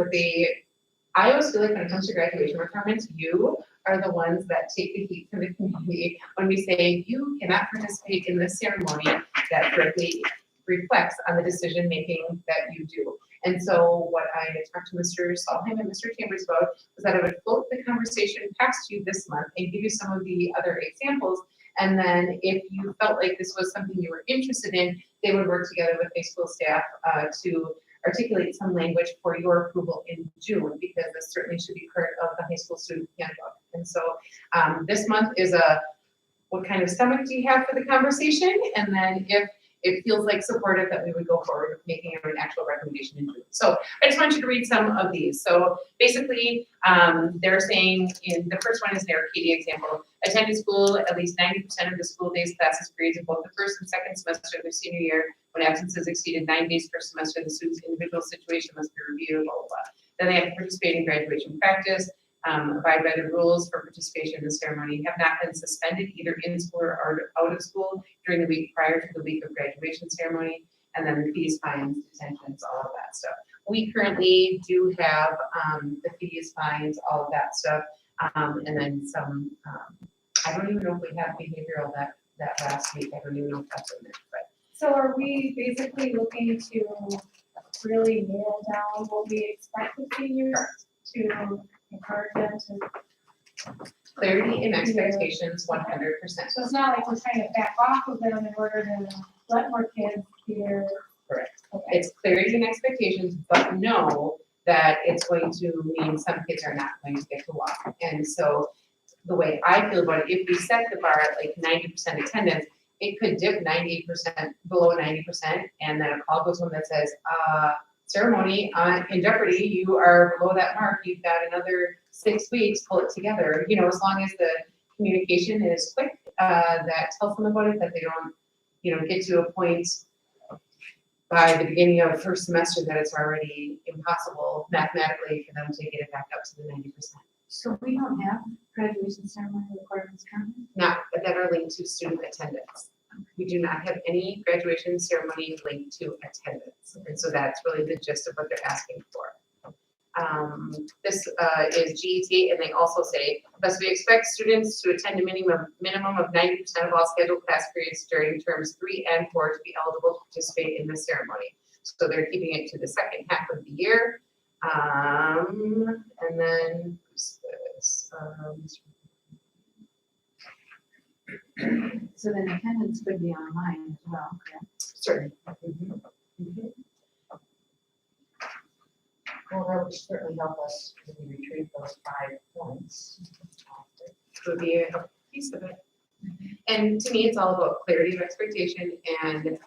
I always feel like when it comes to graduation requirements, you are the ones that take the heat from the community when we say you cannot participate in this ceremony that directly reflects on the decision making that you do. And so what I talked to Mr. Solheim and Mr. Chambers about was that I would float the conversation past you this month and give you some of the other examples. And then if you felt like this was something you were interested in, they would work together with high school staff to articulate some language for your approval in June, because this certainly should be part of the high school student handbook. And so this month is what kind of stomach do you have for the conversation? And then if it feels like supportive, that we would go forward with making an actual recommendation in June. So I just want you to read some of these. So basically, they're saying in the first one is the Arcadia example. Attended school at least 90% of the school days, classes, periods of both the first and second semester of their senior year. When absences exceeded 9 days per semester, the student's individual situation must be reviewed, blah, blah, blah. Then they have to participate in graduation practice, abide by the rules for participation in the ceremony, have not been suspended either in school or out of school during the week prior to the week of graduation ceremony, and then the fees, fines, detentions, all of that stuff. We currently do have the fees, fines, all of that stuff, and then some, I don't even know if we have behavioral that last week. I don't even know if that's in there, but. So are we basically looking to really nail down what we expect of seniors to encourage them to? Clarity and expectations, 100%. So it's not like we're trying to back off of them in order to let more kids hear. Correct. Okay. It's clarity and expectations, but know that it's going to mean some kids are not going to get to walk. And so the way I feel about it, if we set the bar at like 90% attendance, it could dip 98%, below 90%, and then a call goes home that says, ceremony in jeopardy, you are below that mark, you've got another 6 weeks, pull it together. You know, as long as the communication is quick, that tells them about it, that they don't, get to a point by the beginning of first semester that it's already impossible mathematically for them to get it back up to the 90%. So we don't have graduation ceremony requirements currently? Not that are linked to student attendance. We do not have any graduation ceremony linked to attendance. And so that's really the gist of what they're asking for. This is GET, and they also say, thus we expect students to attend a minimum of 90% of all scheduled class periods during terms 3 and 4 to be eligible to participate in this ceremony. So they're keeping it to the second half of the year. And then this, So then attendance could be online as well, correct? certainly. Mhm. Mhm. Well, that would certainly help us if we retrieve those 5 points. Would be a piece of it. And to me, it's all about clarity of expectation and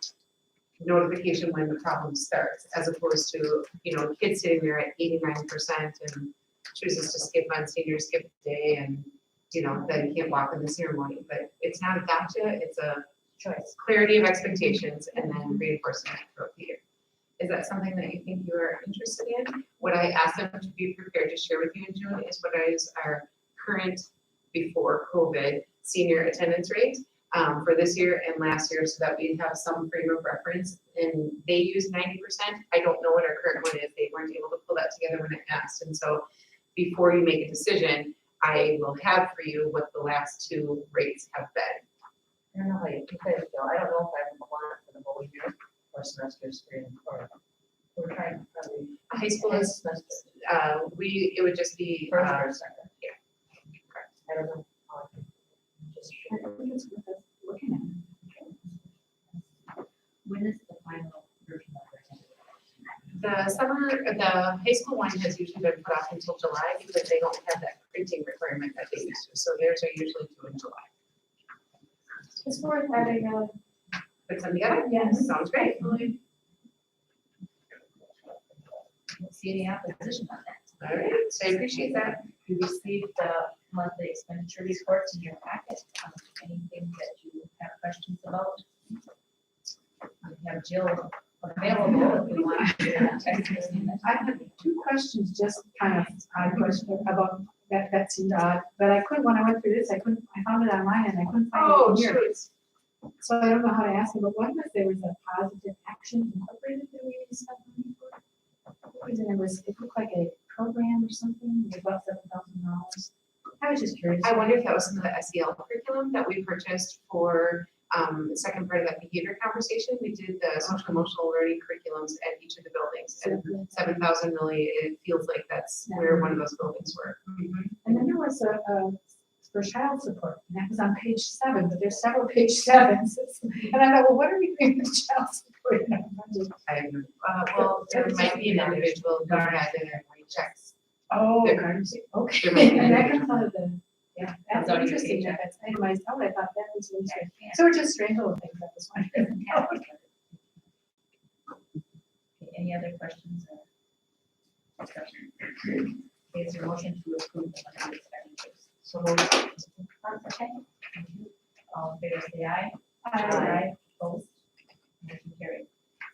notification when the problem starts, as opposed to, you know, kids sitting there at 89% and chooses to skip on senior skip day and, you know, then can't walk in the ceremony. But it's not a gotcha, it's a Choice. clarity of expectations and then reinforcement throughout the year. Is that something that you think you are interested in? What I asked them to be prepared to share with you in June is what is our current before COVID senior attendance rate for this year and last year, so that we have some frame of reference. And they use 90%. I don't know what our current one is. They weren't able to pull that together when I asked. And so before you make a decision, I will have for you what the last 2 rates have been. I don't know how you guys feel. I don't know if I would want it for the whole year or semesters 3 and 4. We're trying to probably. High school is, semester, it would just be, first or second. yeah. I don't know. how I can just- I think it's worth us looking at. When is the final version of the high school one has usually been put off until July because they don't have that printing requirement that they used to. So theirs are usually due in July. It's worth having a, Put them together? yes. Sounds great. See any opposition on that? All right, so I appreciate that. You received the monthly expenditure reports in your packet. Anything that you have questions about? We have Jill available if you want to text us in the I have 2 questions, just kind of odd question about that seemed odd, but I couldn't, when I went through this, I found it online and I couldn't find Oh, it here. shoot. So I don't know how to ask them, but one was there was a positive action incorporated that we spent money for. What was it? It looked like a program or something, it was about $7,000. I was just curious. I wonder if that was some of the SEL curriculum that we purchased for the second part of that behavior conversation. We did the social emotional learning curriculums at each of the buildings. And 7,000 really, it feels like that's where one of those buildings were. And then there was a for child support, and that was on page 7, but there's several page 7s. And I thought, well, what are we doing with child support in our budget? Well, there might be an individual who had their rechecks. Oh, There- okay. there might be an And that individual. comes out of the, yeah, that's Comes out of your interesting, paycheck. that that's itemized out, I thought that was really strange. Yeah. So we're just strange little things at this one. Okay, any other questions or discussion? Is there a motion to approve the monthly expenditures? So moved. Okay. All in favor, say aye. Aye. Opposed? Motion carried.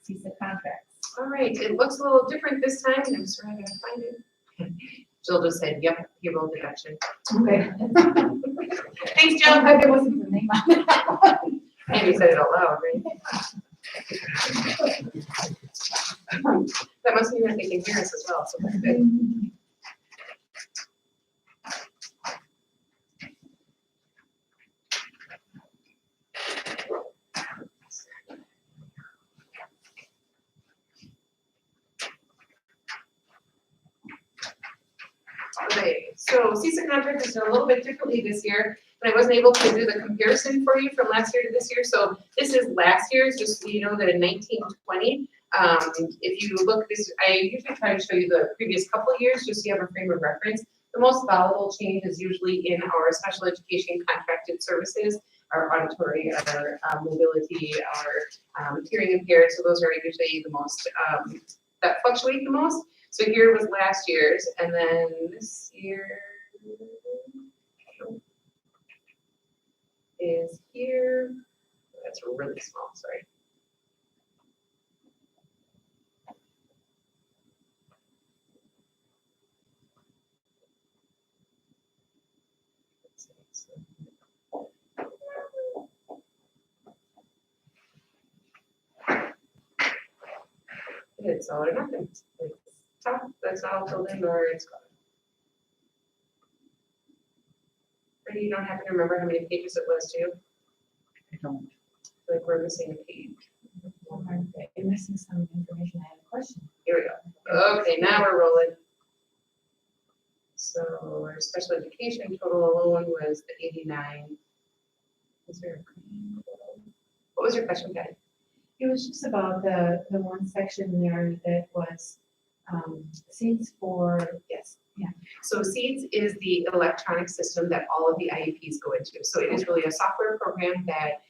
CISA contracts. All right, it looks a little different this time. I'm sorry, I'm gonna find it. Jill just said, yep, payroll deduction. Okay. Thanks, Jill. There wasn't the name on it. Maybe said it out loud, right? That must mean that they can hear us as well, so that's good. Okay, so CISA contract is done a little bit differently this year, and I wasn't able to do the comparison for you from last year to this year, so this is last year's, just so you know that in 1920, if you look this, I usually try to show you the previous couple of years, just so you have a frame of reference. The most volatile change is usually in our special education contracted services, our auditory, our mobility, our hearing impaired, so those are usually the most, that fluctuate the most. So here was last year's, and then this year is here. That's really small, sorry. It's all or nothing. It's tough, that's not all filled in, or it's gone. Or you don't happen to remember how many pages it was, do you? I don't. Like we're missing a page. You're missing some information, I had a question. Here we go. Okay, now we're rolling. So our special education total alone was the 89. Is there a- What was your question, Patty? It was just about the one section there that was Seats for, Yes. So SEEDS is the electronic system that all of the IEPs go into. So it is really a software program that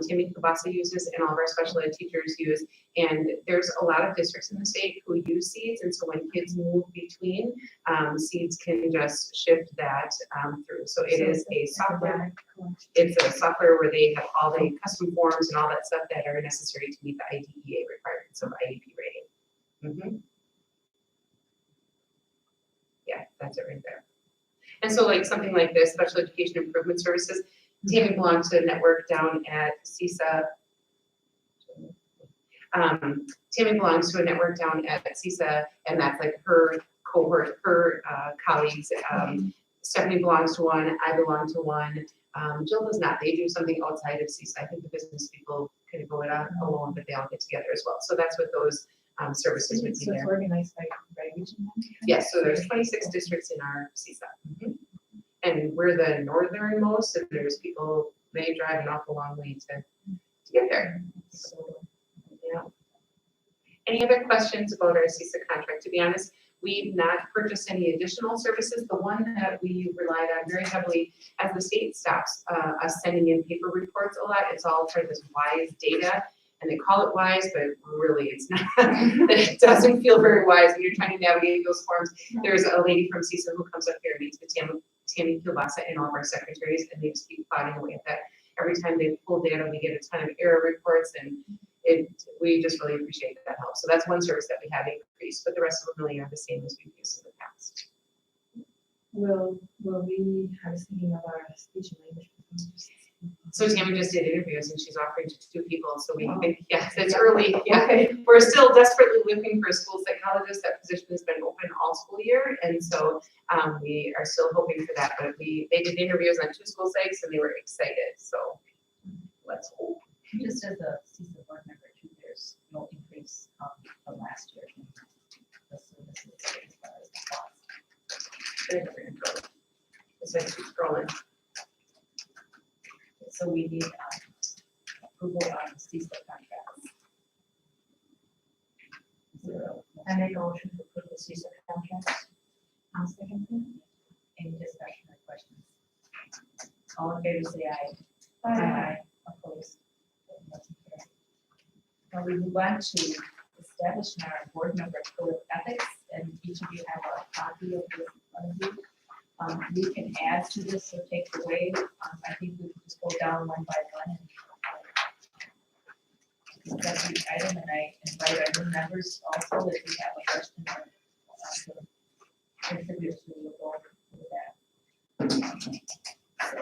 Tammy Kubasa uses and all of our special ed teachers use. And there's a lot of districts in the state who use SEEDS. And so when kids move between, SEEDS can just shift that through. So it is a software. It's a software where they have all the custom forms and all that stuff that are necessary to meet the IDEA requirements of IEP rating. Yeah, that's it right there. And so like something like this, Special Education Improvement Services, Tammy belongs to a network down at CISA. Tammy belongs to a network down at CISA, and that's like her cohort, her colleagues. Stephanie belongs to one, I belong to one. Jill does not, they do something outside of CISA. I think the business people kind of go it on alone, but they all get together as well. So that's what those services would be so it's there. organized by region? Yes, so there's 26 districts in our CISA. And we're the northernmost, and there's people, they drive an awful long way to get there. So, yeah. Any other questions about our CISA contract? To be honest, we've not purchased any additional services. The one that we relied on very heavily as the state stops us sending in paper reports a lot, it's all part of this WISE data. And they call it WISE, but really it's not. It doesn't feel very wise when you're trying to navigate those forms. There's a lady from CISA who comes up here and meets with Tammy Kilbasa and all of our secretaries, and they just keep plodding away at that. Every time they pull data, we get a ton of error reports, and we just really appreciate that help. So that's one service that we have increased, but the rest of them really are the same as we've used in the past. Will we, I was thinking of our speech and language pathologists. So Tammy just did interviews and she's offering to 2 people. So we Wow. think, yes, it's early. Yeah. Okay. We're still desperately looking for a school psychologist. That position has been open all school year. And so we are still hoping for that. But they did interviews on 2 school sites and they were excited. So let's hope. Just as a CISA board member too, there's no increase from last year. The services as far as the cost. It's like keep scrolling. So we need approval on CISA contracts. I make a motion to approve the CISA contracts. I'll second that. Any discussion or questions? All in favor, say aye. Aye. Opposed? Motion carried. Now we move on to establishing our board member code of ethics, and each of you have a copy of this in front of you. We can add to this or take away. I think we can just go down one by one and discuss each item, and I invite our new members also if you have a question or contribute to the board with that. So,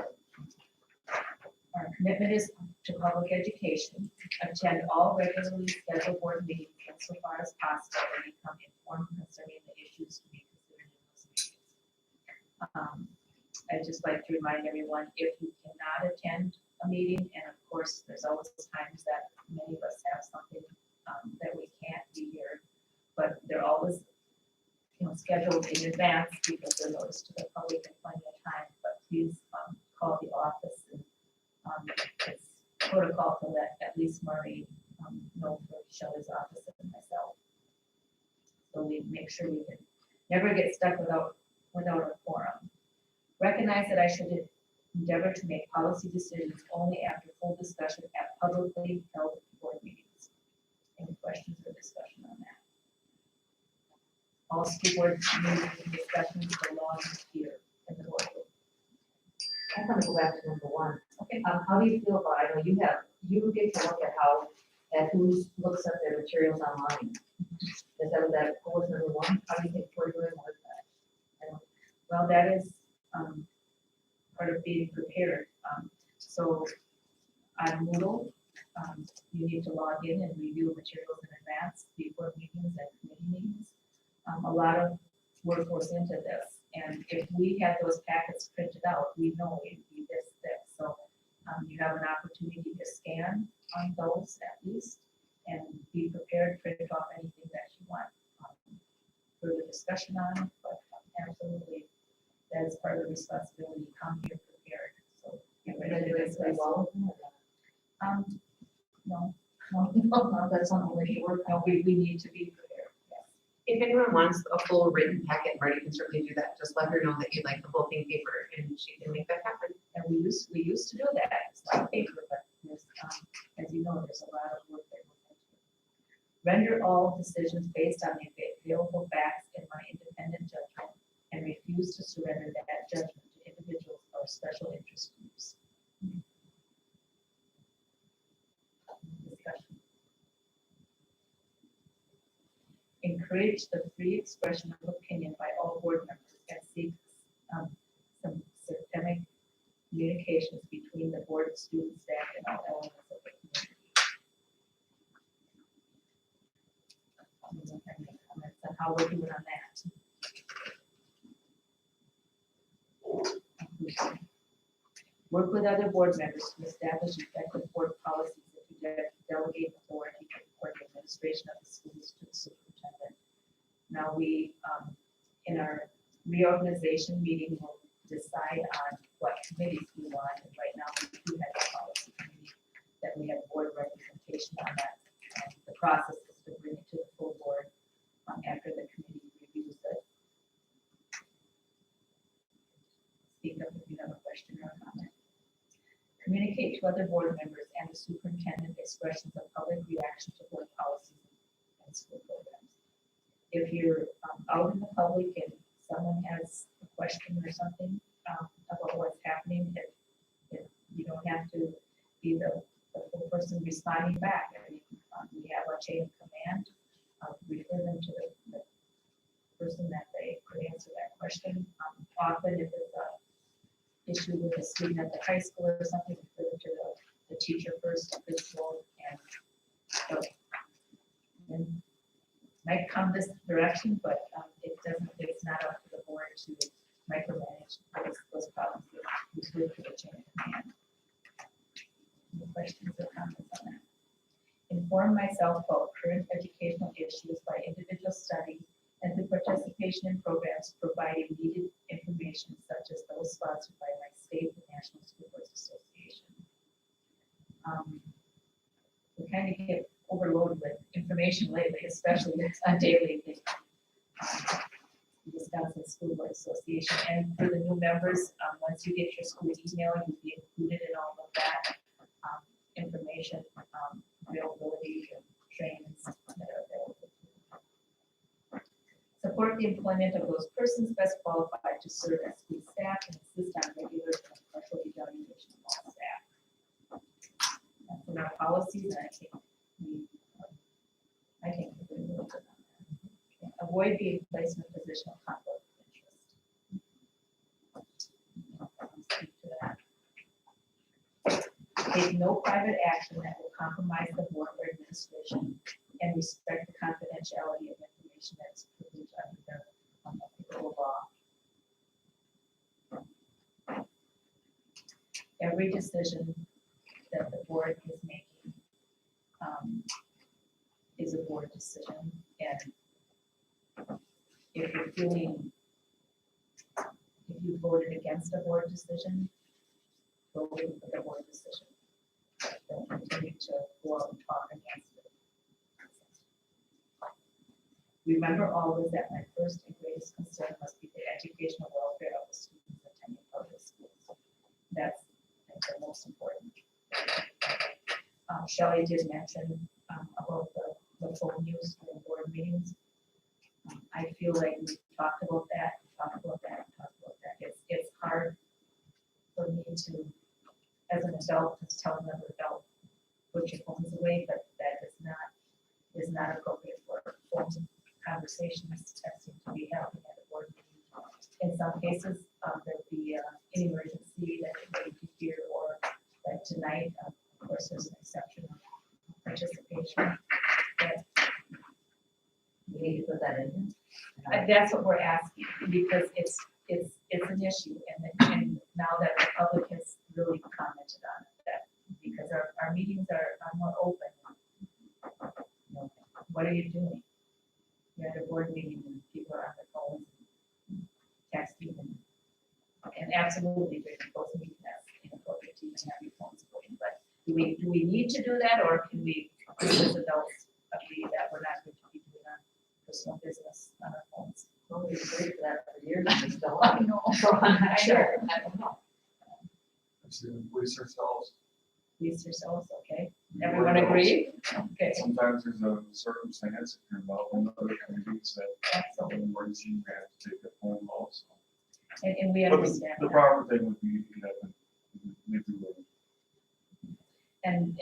our commitment is to public education, attend all regularly scheduled board meetings insofar as possible, and become informed concerning the issues to be considered in those meetings. I'd just like to remind everyone, if you cannot attend a meeting, and of course, there's always times that many of us have something that we can't be here, but they're always, scheduled in advance because they're noticed to the public in plenty of time. But please call the office, and it's protocol to let at least Marie know for Shelley's office and myself. So we make sure we can never get stuck without a quorum. Recognize that I should endeavor to make policy decisions only after full discussion at publicly held board meetings. Any questions or discussion on that? All school board meetings and discussions belong here in the boardroom. I want to go back to number 1. Okay. How do you feel about, I know you get to look at who looks at their materials online. Is that was number 1? How do you think we're doing with that? Well, that is part of being prepared. So on Moodle, you need to log in and review materials in advance before meetings and committee meetings. A lot of work goes into this, and if we had those packets printed out, we know it would be this thick. So you have an opportunity to scan on those at least, and be prepared, print off anything that you want. Further discussion on it, but absolutely, that is part of the responsibility. Come here prepared. So get ready to discuss. No, That's something we should work on. no, we need to be prepared. Yes. if anyone wants a full written packet, Marty can certainly do that. Just let her know that you'd like the whole thing paper and she can make that happen. And we used to do that, it's not paper, but there's, as you know, there's a lot of work that goes into it. Render all decisions based on the available facts in my independent judgment and refuse to surrender that judgment to individuals or special interest groups. Discussion. Encourage the free expression of opinion by all board members and seek some systemic communications between the board, student, staff, and all elements of the community. Anyone have any comments on how we're doing on that? Work with other board members to establish effective board policies that delegate authority for the administration of the schools to the superintendent. Now we, in our reorganization meeting, will decide on what committees we want, and right now we do have a policy committee that we have board representation on that. The process is to bring it to the full board after the committee reviews it. Speak up if you have a question or a comment. Communicate to other board members and the superintendent expressions of public reaction to board policies and school programs. If you're out in the public and someone has a question or something about what's happening, if you don't have to be the full person responding back. I mean, we have a chain of command. Refer them to the person that they could answer that question. Often if it's a issue with a student at the high school or something, refer them to the teacher first, the principal, and might come this direction, but it's not up to the board to micromanage those problems. It's good for the chain of command. Any questions or comments on that? Inform myself about current educational issues by individual study and through participation in programs providing needed information such as those sponsored by my state and National School Boards Association. We kind of get overloaded with information lately, especially on daily things. Wisconsin School Board Association, and for the new members, once you get your school email, you'll be included in all of that information, availability, and trainings that are available. Support the employment of those persons best qualified to serve as school staff and assist on regular and partial evaluation of all staff. That's in our policies, and I think we're doing a little bit on that. Okay. Avoid being placed in a position of conflict of interest. Speak to that. Take no private action that will compromise the board or administration and respect the confidentiality of information that is privileged under the applicable law. Every decision that the board is making is a board decision, and if you're feeling, if you voted against a board decision, vote for the board decision. Don't continue to go out and talk against it. Remember always that my first and greatest concern must be the educational welfare of the students attending public schools. That's the most important. Shelley did mention about the phone use in board meetings. I feel like we talked about that. It's hard for me to, as an adult, just tell another adult, put your phones away, but that is not appropriate for phone conversations that seem to be happening at a board meeting. In some cases, there'll be an emergency that you need to hear, or like tonight, of course, there's an exception of participation. We need to put that in. That's what we're asking, because it's an issue, and now that the public has really commented on it, that because our meetings are more open. You know, what are you doing? You're at a board meeting and people are on their phones, texting, and absolutely during those meetings, that's inappropriate to even have your phones going. But do we need to do that, or can we, as adults, agree that we're not going to be doing personal business on our phones. Well, we agreed for that for years, and we still I are. know. So I'm not sure. I don't know. Police ourselves. Police yourselves, okay? Everyone agree? Okay, Sometimes there's a circumstance, if you're involved in other communities that absolutely. an emergency, you have to take a phone call, so. And we But understand the that. proper thing would be, you have to, maybe, And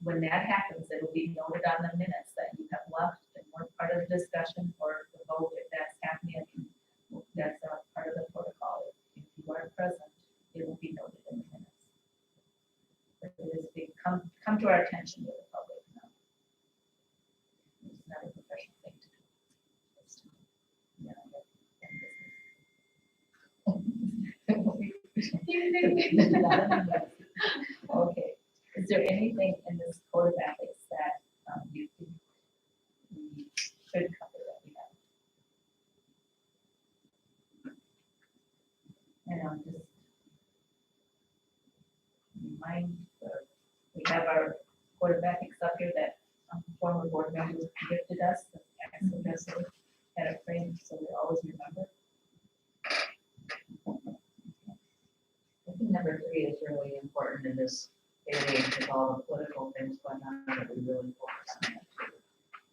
when that happens, it'll be noted on the minutes that you have left and weren't part of the discussion or the vote if that's happening. That's a part of the protocol. If you are present, it will be noted in the minutes. But it is being come to our attention with the public now. It's not a professional thing to do. It's, you know, okay, is there anything in this code of ethics that you think we should cover that we haven't? And I'm just remind, we have our code of ethics up here that former board members gifted us, the accidentally had a frame, so we always remember. I think number 3 is really important in this day and age with all the political things going on, that we really focus on that too.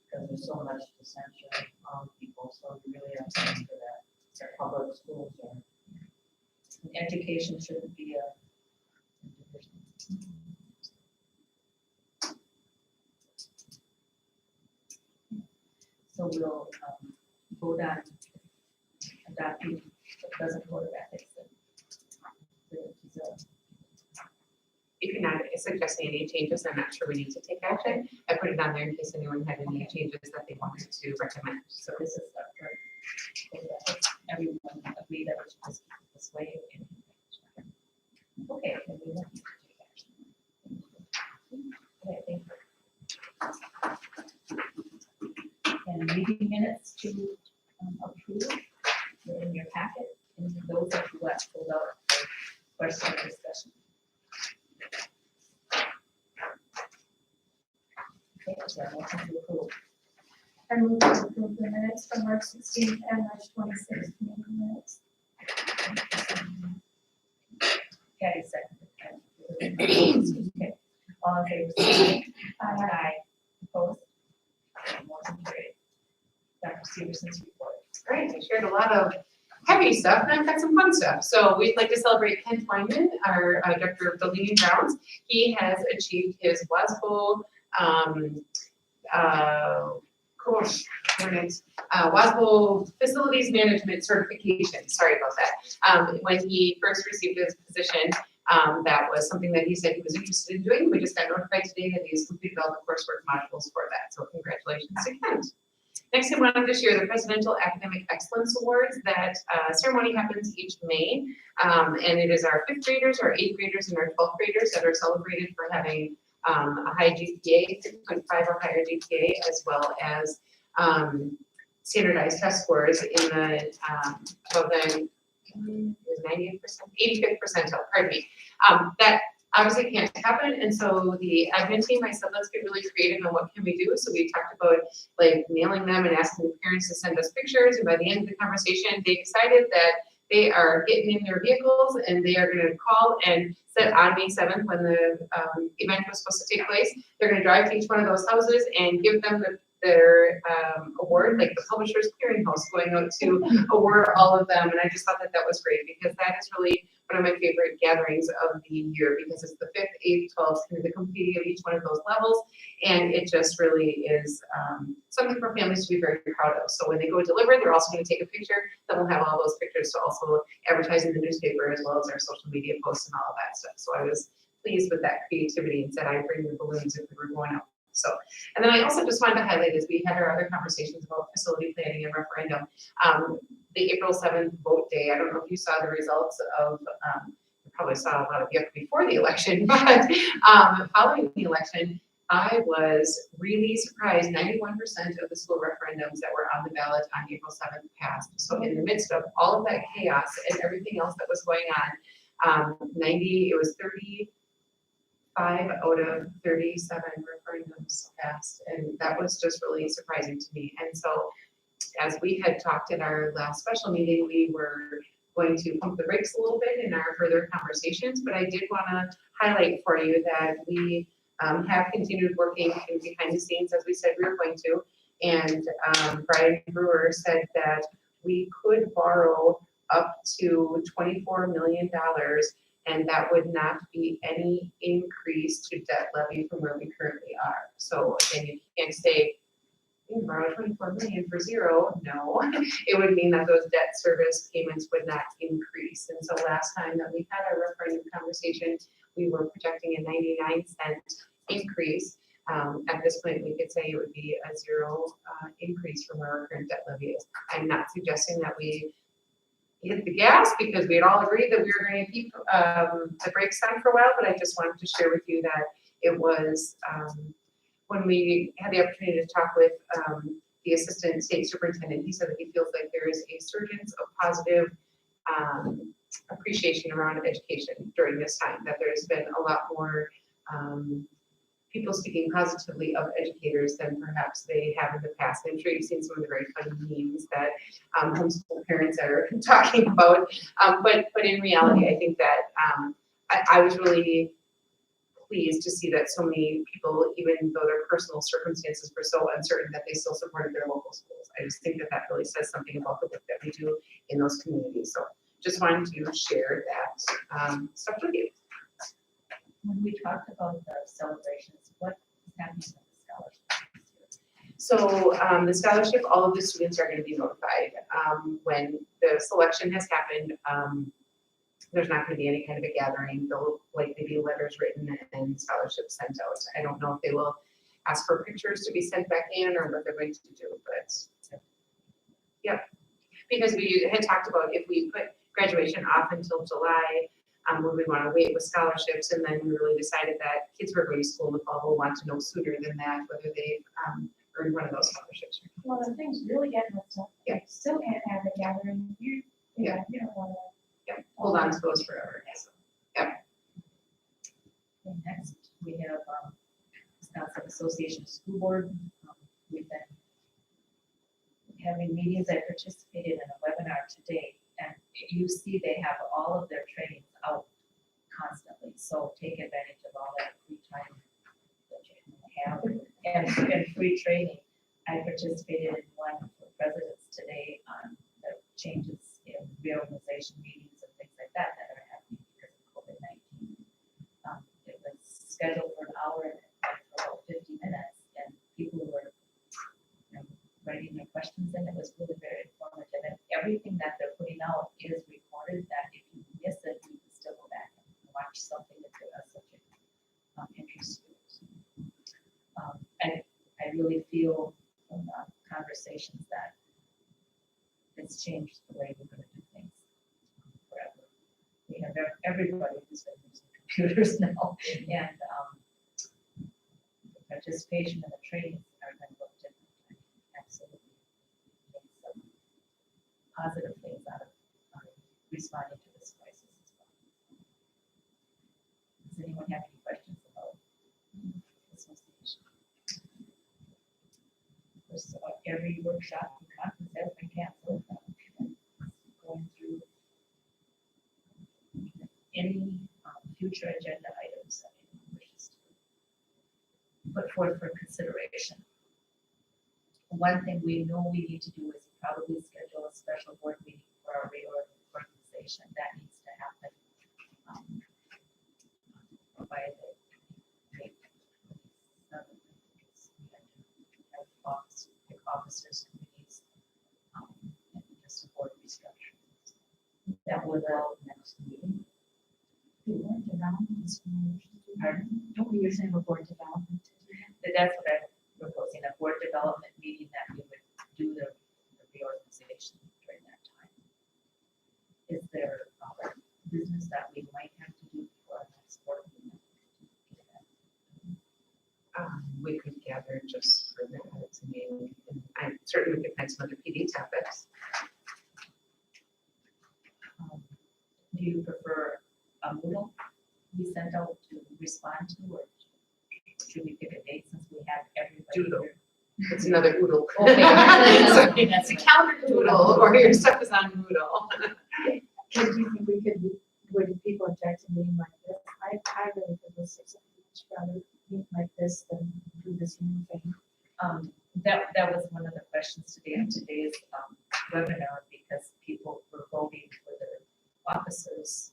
Because there's so much dissension among people, so we really have to answer that. Our public schools are. And education shouldn't be a so we'll vote on adopting the present code of ethics. If you're not suggesting any changes, I'm not sure we need to take action. I put it on there in case anyone had any changes that they wanted to recommend. So this is up for code of ethics. Everyone agree that we should just keep it this way. Okay, then we won't need to take action. Okay, thank you. And meeting minutes to approve, they're in your packet, and those that you left filled out for question or discussion. Okay, is there a motion to approve? I move to approve the minutes from March 16th and March 26th meeting minutes. Patty seconded. Okay, all in favor, say aye. Aye. Opposed? Motion carried. Dr. Severson's report. Great, I shared a lot of heavy stuff, and I've got some fun stuff. So we'd like to celebrate Kent Lyman, our director of building and grounds. He has achieved his WASBO, WASBO Facilities Management Certification. Sorry about that. When he first received his position, that was something that he said he was interested in doing. We just got notified today that he's completed all the coursework modules for that. So congratulations to Kent. Next, I wanted to share the Presidential Academic Excellence Awards. That ceremony happens each May, and it is our 5th graders, our 8th graders, and our 12th graders that are celebrated for having a high GPA, 6.5 or higher GPA, as well as standardized test scores in the 90th 85th percentile, pardon me. That obviously can't happen, and so the admin team, I said, let's get really creative on what can we do. So we talked about like mailing them and asking the parents to send us pictures, and by the end of the conversation, they decided that they are getting in their vehicles and they are going to call and set on May 7th when the event was supposed to take place. They're going to drive to each one of those houses and give them their award, like the Publishers Clearinghouse going out to award all of them. And I just thought that that was great, because that is really one of my favorite gatherings of the year, because it's the 5th, 8th, 12th, kind of the completing of each one of those levels. And it just really is something for families to be very proud of. So when they go deliver, they're also going to take a picture. Then we'll have all those pictures to also advertise in the newspaper, as well as our social media posts and all of that stuff. So I was pleased with that creativity, and said I'd bring the balloons if we were going out. So, and then I also just wanted to highlight, as we had our other conversations about facility planning and referendum, the April 7th vote day. I don't know if you saw the results of, you probably saw a lot of it before the election, but following the election, I was really surprised. 91% of the school referendums that were on the ballot on April 7th passed. So in the midst of all of that chaos and everything else that was going on, it was 35 out of 37 referendums passed, and that was just really surprising to me. And so as we had talked at our last special meeting, we were going to pump the brakes a little bit in our further conversations, but I did want to highlight for you that we have continued working behind the scenes as we said we were going to. And Brian Brewer said that we could borrow up to $24 million, and that would not be any increase to debt levy from where we currently are. So again, you can't say, you can borrow 24 million for zero. No, it would mean that those debt service payments would not increase. And so last time that we had our referendum conversation, we were projecting a 99-cent increase. At this point, we could say it would be a zero increase from where our current debt levy is. I'm not suggesting that we hit the gas because we had all agreed that we were going to keep the brakes on for a while, but I just wanted to share with you that it was when we had the opportunity to talk with the assistant state superintendent, he said that he feels like there is a surge of positive appreciation around education during this time, that there's been a lot more people speaking positively of educators than perhaps they have in the past. I'm sure you've seen some of the very funny memes that homeschool parents are talking about. But in reality, I think that I was really pleased to see that so many people, even though their personal circumstances were so uncertain, that they still supported their local schools. I just think that that really says something about the work that we do in those communities. So just wanted to share that stuff with you. When we talked about the celebrations, what is happening with the scholarships? So the scholarship, all of the students are going to be notified. When the selection has happened, there's not going to be any kind of a gathering. There'll likely be letters written and scholarships sent out. I don't know if they will ask for pictures to be sent back in or what they're going to do, but yep. Because we had talked about if we put graduation off until July, we would want to wait with scholarships, and then we really decided that kids who are going to school in the fall will want to know sooner than that whether they've earned one of those scholarships. Well, the thing's really getting messed up. Yeah. You still can't have a gathering. You don't want to. Yep, hold on to those forever. So, yep. And next, we have Wisconsin Association of School Board. We've been having meetings. I participated in a webinar today, and you see they have all of their trainings out constantly. So take advantage of all that free time that you have and free training. I participated in one for presidents today on the changes in reorganization meetings and things like that that are happening because of COVID-19. It was scheduled for an hour and it went for about 50 minutes, and people were writing their questions in. It was really very informative, and everything that they're putting out is recorded, that if you miss it, you can still go back and watch something that has such an interest to it. I really feel from the conversations that it's changed the way we're going to do things forever. We have everybody who's been using computers now, and the participation in the trainings are going to look different. Absolutely. Make some positive things out of responding to this crisis as well. Does anyone have any questions about this association? First of all, every workshop and conference has been canceled. Going through any future agenda items that anyone wishes to put forth for consideration. One thing we know we need to do is probably schedule a special board meeting for our reorganization. That needs to happen by the date. Officers, committees, and just a board restructure. That will allow next meeting. Board development. Pardon? Don't we usually have a board development? That's what I'm proposing, a board development meeting that we would do the reorganization during that time. Is there business that we might have to do for our next board meeting? We could gather just for that. I mean, I certainly could find some other PD topics. Do you prefer a Moodle we sent out to respond to, or should we pick a date since we have everybody Doodle. here? It's another Moodle. Okay. Sorry, it's a calendar Moodle, or your stuff is on Moodle. Do you think we could, would people object to meeting like this? I really feel this is much rather meet like this than do this new thing. That was one of the questions today in today's webinar, because people were voting for their officers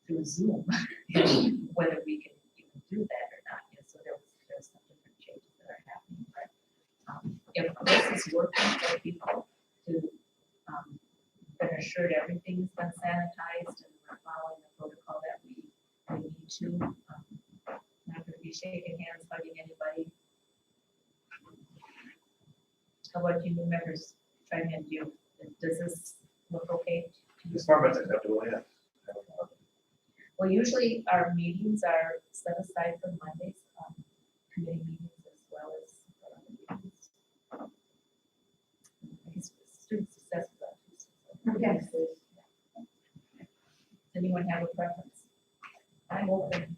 through Zoom, and whether we can even do that or not. And so there's some different changes that are happening. But if this is working for people to been assured everything's been sanitized and we're following the protocol that we need to, not gonna be shaking hands, hugging anybody. How about you new members trying to do, does this look okay? to you? This format's acceptable, yeah. Well, usually our meetings are set aside for Mondays, committee meetings as well as meetings. I guess student success is on Tuesday. Yes. Does anyone have a preference? I'm open.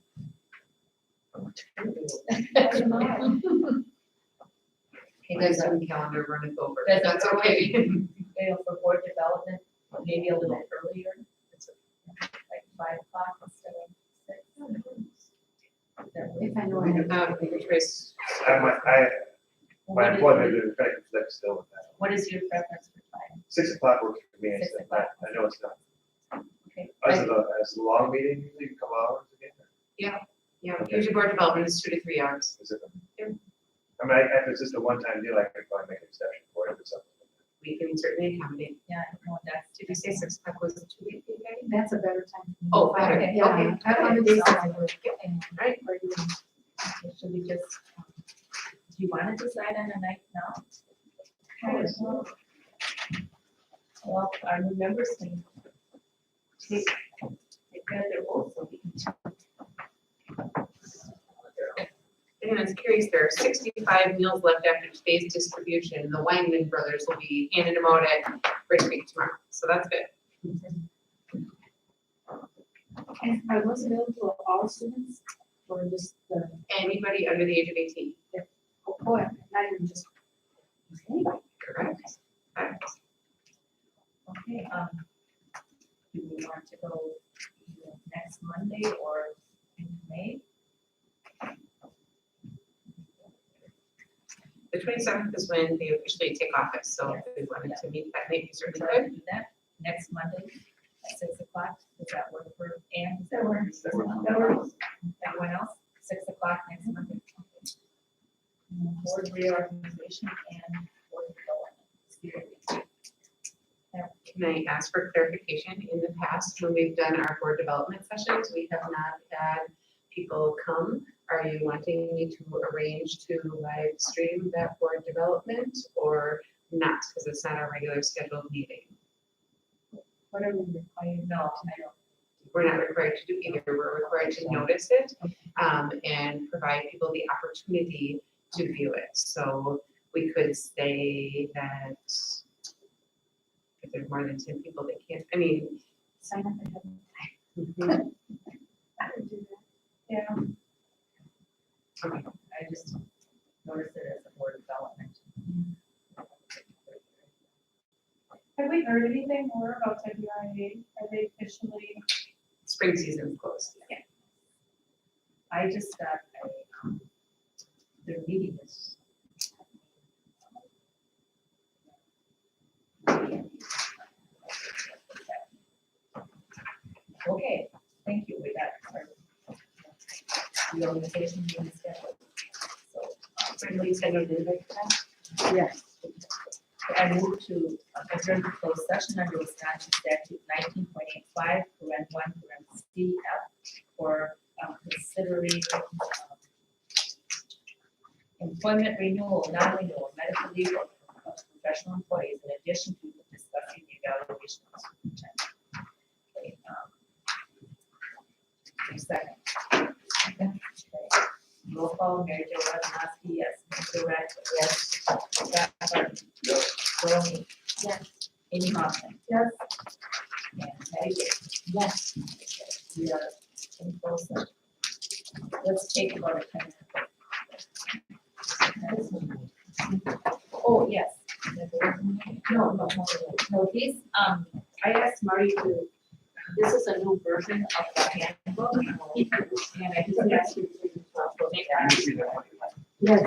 Okay, next on the calendar runneth over. That's That's okay. You know, for board development, maybe a little earlier, it's like 5 o'clock instead of 6. If I know I have. Trace, My employment is effective flex still with that. What is your preference for time? 6 o'clock works for me, 6 so o'clock. I know it's not. Okay. As a long meeting, usually a couple hours again. yeah, usually board development is 2 to 3 hours. Is it? Yeah. I mean, if it's just a one-time deal, I could probably make an exception for it, if it's something. We can certainly accommodate. Yeah, I don't know what that's. Did you say 6 o'clock was 2 weeks, okay? That's a better time. for me. Oh, better, Okay. Yeah, okay. I on the days that I work. And Right. Or even okay, should we just, do you want to decide on a night now? Well, our new members can take care of their votes, so we can. And I was curious, there are 65 meals left after today's distribution. The Weinman brothers will be handing them out at Great Creek tomorrow, so that's good. And are those available to all students or just the, Anybody under the age of 18, oh, not even just anybody? correct? Correct. Okay, do we want to go next Monday or in May? The 27th is when they officially take office, so if we wanted to meet that, maybe Would certainly you could. like to do that next Monday at 6 o'clock? Does that work for Ann? Does that work? That works. Everyone else, 6 o'clock next Monday? Board reorganization and board development. Can I ask for clarification? In the past, when we've done our board development sessions, we have not had people come. Are you wanting me to arrange to live stream that board development or not? Because it's not our regular scheduled meeting. Whatever you require. No, I don't. We're not required to do either. We're required to notice it and provide people the opportunity to view it. So we could say that if there's more than 10 people, they can't, I mean. Sign up ahead. I would do that. Yeah, Okay. I just noticed it as a board development. have we heard anything more about WIA? Are they officially? Spring season's closed. I just got a, their meeting is. Okay, thank you, we got our reorganization meeting scheduled. So, Friendly scheduled invite for that? Yes. I move to adjourn to closed session under Wisconsin statute 19.85, parent 1, parent C, F, for considering employment renewal, non-renewal, medical leave of professional employees in addition to discussing the evaluation of superintendent. Okay, second. Okay. Roll call, Mary Jo Rosnowski, yes. Mr. Rack, yes. Scott Harden. Yes. Romy. Yes. Amy Hoffman. Yes. And Patty Bates. Yes. We are in closed session. Let's take about a 10 minute break. Oh, yes. No, these, I asked Marty to, this is a new version of the handbook, and I just asked you to make that. Yes.